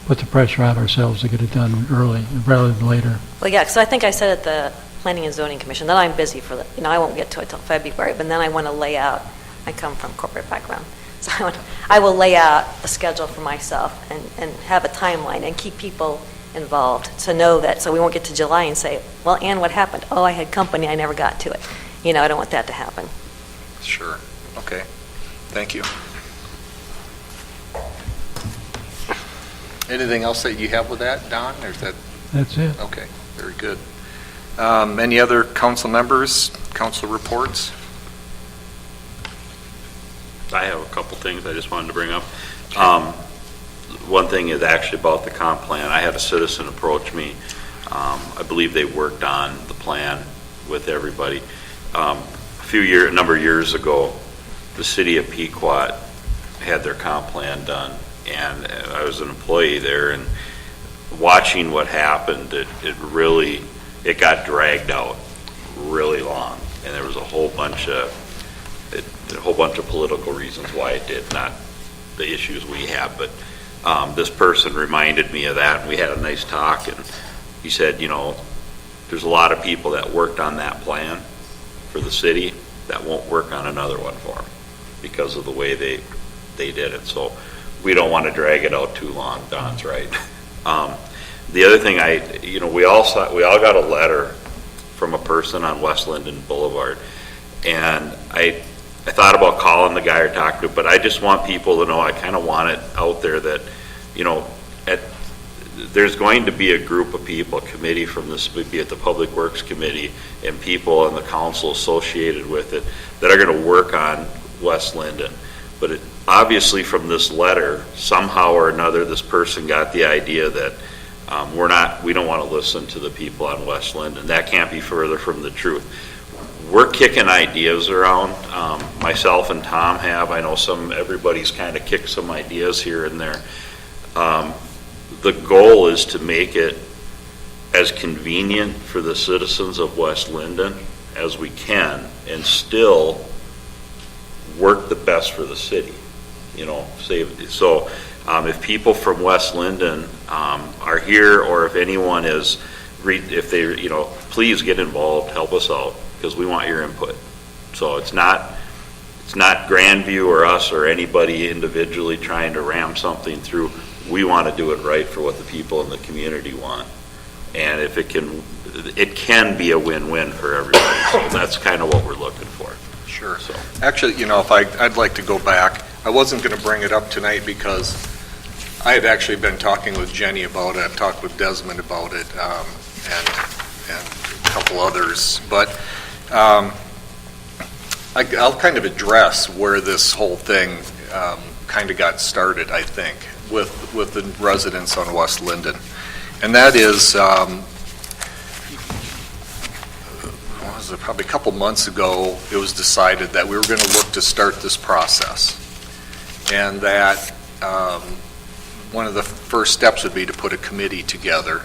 put the pressure on ourselves to get it done early rather than later. Well, yeah, so I think I said at the Planning and Zoning Commission that I'm busy for I won't get to it till February, but then I want to lay out, I come from corporate background, so I will lay out a schedule for myself and have a timeline and keep people involved to know that, so we won't get to July and say, well, Ann, what happened? Oh, I had company, I never got to it. I don't want that to happen. Sure. Okay. Thank you. Anything else that you have with that, Don? Or is that? That's it. Okay. Very good. Any other council members, council reports? I have a couple things I just wanted to bring up. One thing is actually about the comp plan. I had a citizen approach me. I believe they worked on the plan with everybody. A number of years ago, the city of Pequot had their comp plan done, and I was an employee there, and watching what happened, it got dragged out really long, and there was a whole bunch of political reasons why it did, not the issues we have, but this person reminded me of that, and we had a nice talk, and he said, there's a lot of people that worked on that plan for the city that won't work on another one for them because of the way they did it. So we don't want to drag it out too long. Don's right. The other thing we all got a letter from a person on West Linden Boulevard, and I thought about calling the guy or talking to him, but I just want people to know, I kind of want it out there that, there's going to be a group of people, a committee from this, be it the Public Works Committee, and people on the council associated with it that are going to work on West Linden. But obviously from this letter, somehow or another, this person got the idea that we don't want to listen to the people on West Linden. That can't be further from the truth. We're kicking ideas around. Myself and Tom have. I know everybody's kind of kicked some ideas here and there. The goal is to make it as convenient for the citizens of West Linden as we can, and still work the best for the city. So if people from West Linden are here, or if anyone is, please get involved, help us out, because we want your input. So it's not Grandview or us or anybody individually trying to ram something through. We want to do it right for what the people in the community want. And if it can be a win-win for everybody. So that's kind of what we're looking for. Sure. So actually, I'd like to go back. I wasn't going to bring it up tonight because I had actually been talking with Jenny about it. I've talked with Desmond about it, and a couple others. But I'll kind of address where this whole thing kind of got started, I think, with the residents on West Linden. And that is, probably a couple months ago, it was decided that we were going to look to start this process. And that one of the first steps would be to put a committee together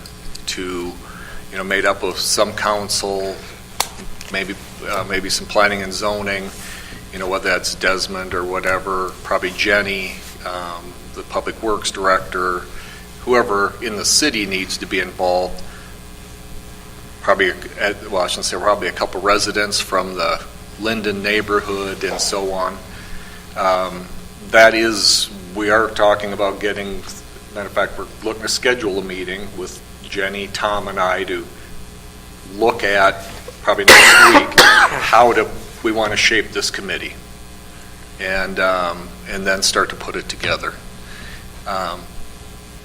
made up of some council, maybe some planning and zoning, whether that's Desmond or whatever, probably Jenny, the Public Works Director, whoever in the city needs to be involved. Probably a couple residents from the Linden neighborhood and so on. We are talking about getting, matter of fact, we're looking to schedule a meeting with Jenny, Tom, and I to look at, probably next week, how we want to shape this committee, and then start to put it together. A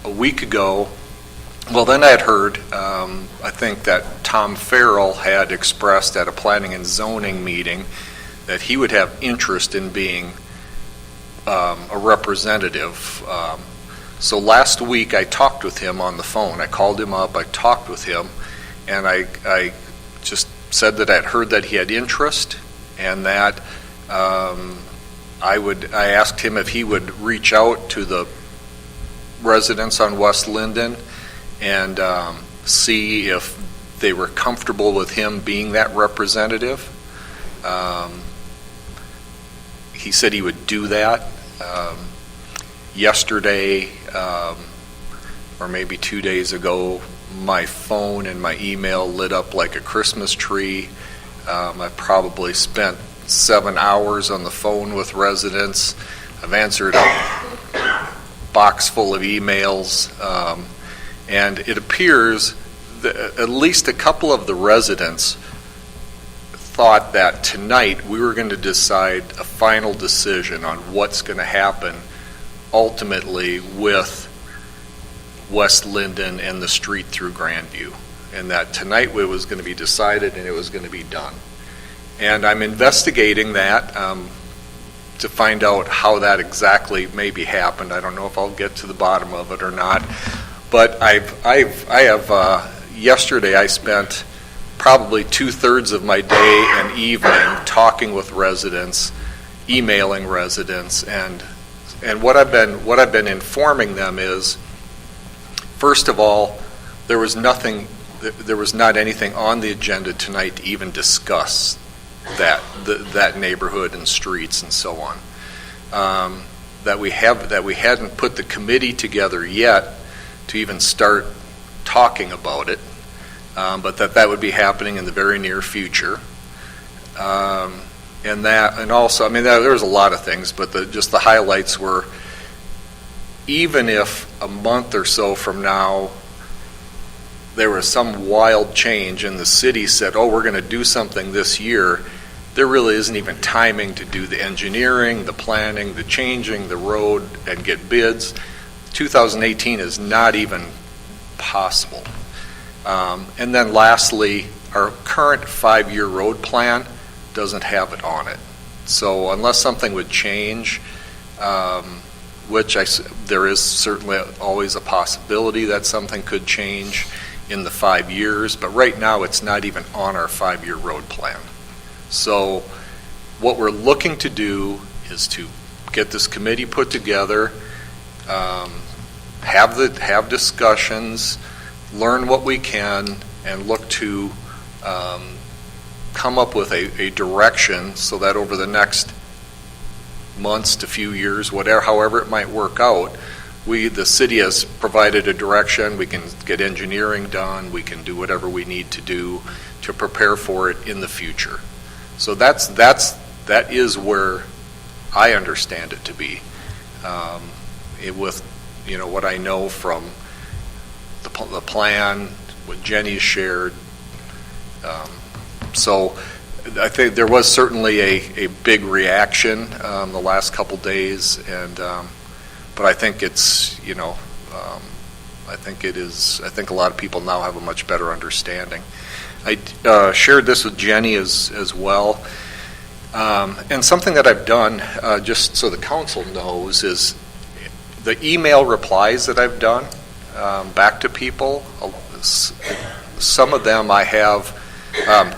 week ago, then I had heard, I think that Tom Farrell had expressed at a planning and zoning meeting that he would have interest in being a representative. So last week, I talked with him on the phone. I called him up, I talked with him, and I just said that I'd heard that he had interest, and that I asked him if he would reach out to the residents on West Linden and see if they were comfortable with him being that representative. He said he would do that. Yesterday, or maybe 2 days ago, my phone and my email lit up like a Christmas tree. I probably spent 7 hours on the phone with residents. I've answered a box full of emails, and it appears that at least a couple of the residents thought that tonight we were going to decide a final decision on what's going to happen ultimately with West Linden and the street through Grandview, and that tonight it was going to be decided and it was going to be done. And I'm investigating that to find out how that exactly maybe happened. I don't know if I'll get to the bottom of it or not, but yesterday I spent probably 2/3 of my day and evening talking with residents, emailing residents, and what I've been informing them is, first of all, there was not anything on the agenda tonight to even discuss that neighborhood and streets and so on. That we hadn't put the committee together yet to even start talking about it, but that would be happening in the very near future. And also, I mean, there was a lot of things, but just the highlights were, even if a month or so from now there was some wild change and the city said, oh, we're going to do something this year, there really isn't even timing to do the engineering, the planning, the changing the road, and get bids. 2018 is not even possible. And then lastly, our current 5-year road plan doesn't have it on it. So unless something would change, which there is certainly always a possibility that something could change in the 5 years, but right now it's not even on our 5-year road plan. So what we're looking to do is to get this committee put together, have discussions, learn what we can, and look to come up with a direction so that over the next months to few years, however it might work out, the city has provided a direction. We can get engineering done. We can do whatever we need to do to prepare for it in the future. So that is where I understand it to be. With what I know from the plan, what Jenny shared. So I think there was certainly a big reaction the last couple days, but I think it's I think a lot of people now have a much better understanding. I shared this with Jenny as well, and something that I've done just so the council knows is the email replies that I've done back to people. Some of them I have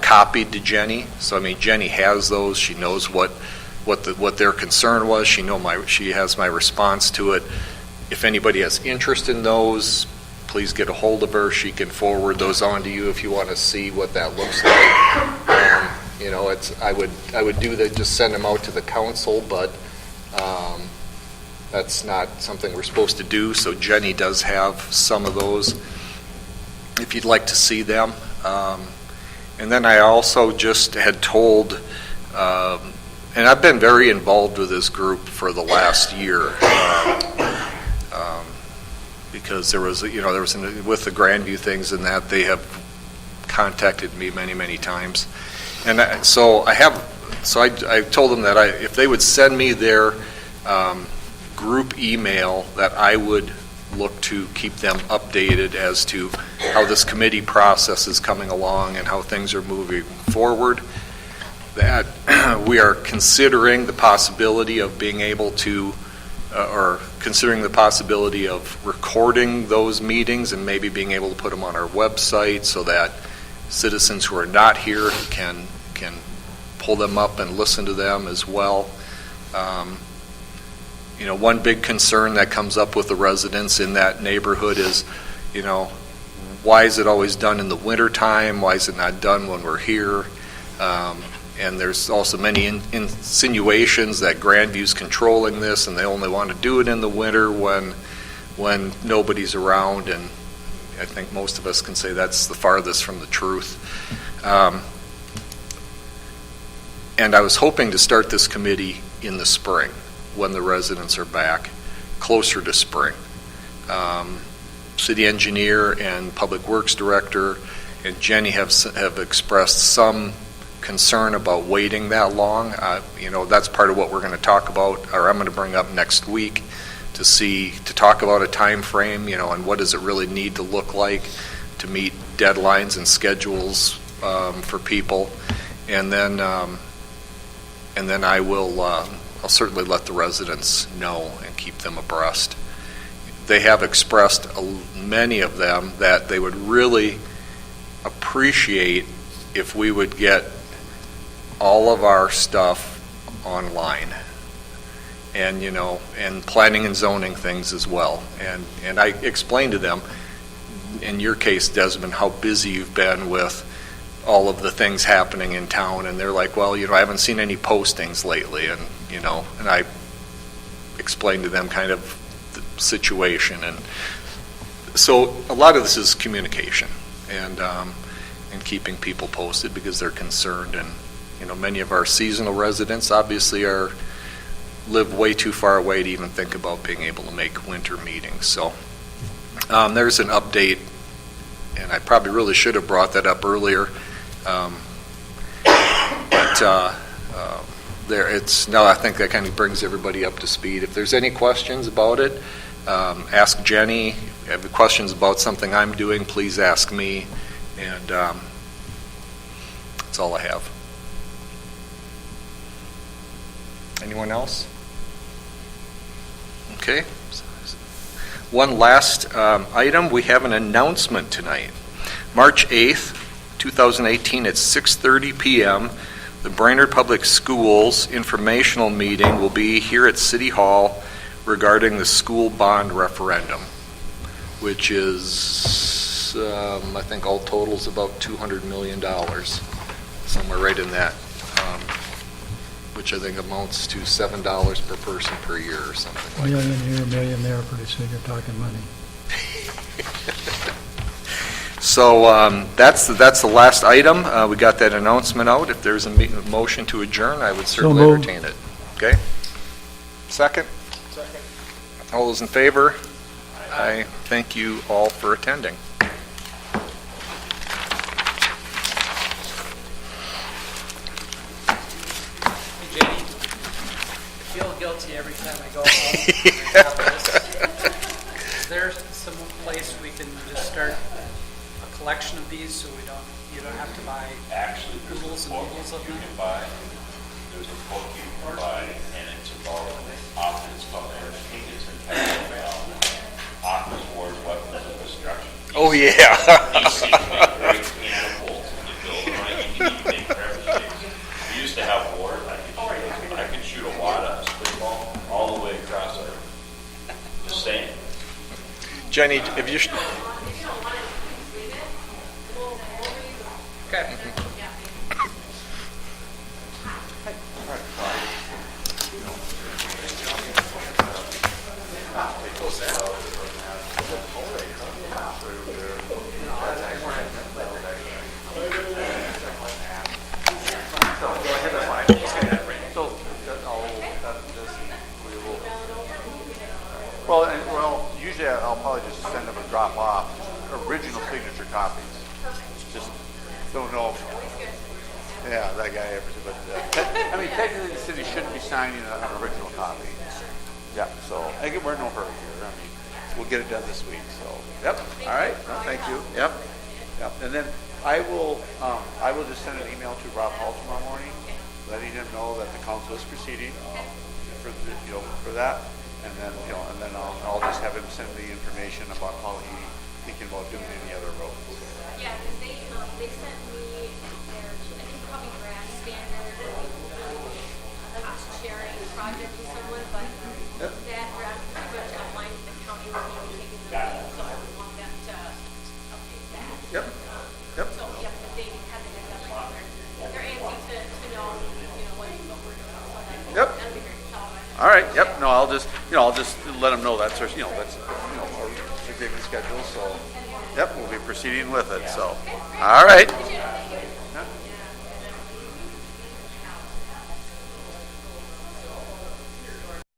copied to Jenny. So I mean, Jenny has those. She knows what their concern was. She has my response to it. If anybody has interest in those, please get a hold of her. She can forward those on to you if you want to see what that looks like. I would do that, just send them out to the council, but that's not something we're supposed to do. So Jenny does have some of those if you'd like to see them. And then I also just had told, and I've been very involved with this group for the last year, because there was with the Grandview things and that, they have contacted me many times, and I told them that if they would send me their group email, that I would look to keep them updated as to how this committee process is coming along and how things are moving forward. That we are considering the possibility of being able to or considering the possibility of recording those meetings and maybe being able to put them on our website so that citizens who are not here can pull them up and listen to them as well. One big concern that comes up with the residents in that neighborhood is, why is it always done in the wintertime? Why is it not done when we're here? And there's also many insinuations that Grandview's controlling this and they only want to do it in the winter when nobody's around, and I think most of us can say that's the farthest from the truth. And I was hoping to start this committee in the spring when the residents are back, closer to spring. City engineer and public works director and Jenny have expressed some concern about waiting that long. That's part of what we're going to talk about, or I'm going to bring up next week to talk about a time frame, and what does it really need to look like to meet deadlines and schedules for people. And then I'll certainly let the residents know and keep them abreast. They have expressed, many of them, that they would really appreciate if we would get all of our stuff online, and and planning and zoning things as well. And I explained to them, in your case, Desmond, how busy you've been with all of the things happening in town, and they're like, well, I haven't seen any postings lately, and and I explained to them kind of the situation, and so a lot of this is communication and keeping people posted because they're concerned. And many of our seasonal residents obviously live way too far away to even think about being able to make winter meetings. So there's an update, and I probably really should have brought that up earlier. I think that kind of brings everybody up to speed. If there's any questions about it, ask Jenny. If you have questions about something I'm doing, please ask me. And that's all I have. Anyone else? Okay. One last item. We have an announcement tonight. March 8th, 2018 at 6:30 p.m., the Brainerd Public Schools informational meeting will be here at City Hall regarding the school bond referendum, which is, I think all totals about $200 million, somewhere right in that, which I think amounts to $7 per person per year or something like that. Million here, million there, pretty soon you're talking money. So that's the last item. We got that announcement out. If there's a motion to adjourn, I would certainly entertain it. Okay? Second? Second. All those in favor? Aye. Thank you all for attending. Hey, Jenny, I feel guilty every time I go home. Is there some place we can just start a collection of these so you don't have to buy oodles and oodles of them? There's a book you can buy, and it's about office called It's entitled Office Wars, Weapons of Destruction. Oh, yeah. You see like great catapults in the building, right? You can make for everything. We used to have wars. I could shoot a wad of spitball all the way across our, just saying. Jenny, if you... Okay. Well, usually I'll probably just send them a drop off, original signature copies. Just don't know. Yeah, that guy. But technically, the city shouldn't be signing an original copy. Yeah. So we're in no hurry here. We'll get it done this week. So. Yep. All right. No, thank you. Yep. Yep. And then I will just send an email to Rob Hall tomorrow morning, letting him know that the council is proceeding for that. and then, and then I'll just have him send the information about how he's thinking about doing any other roads. Yeah, because they sent me their, I think probably grant standard, cost sharing project with someone, but that grant pretty much outlines the county would need to take into account, so I would want them to update that. Yep, yep. So, yeah, because they had the deadline, they're antsy to know, what we're doing. So Yep. that'll be great. So, All right, yep, no, I'll just let them know that's, our our agreement schedule, so, yep, we'll be proceeding with it, so. All right,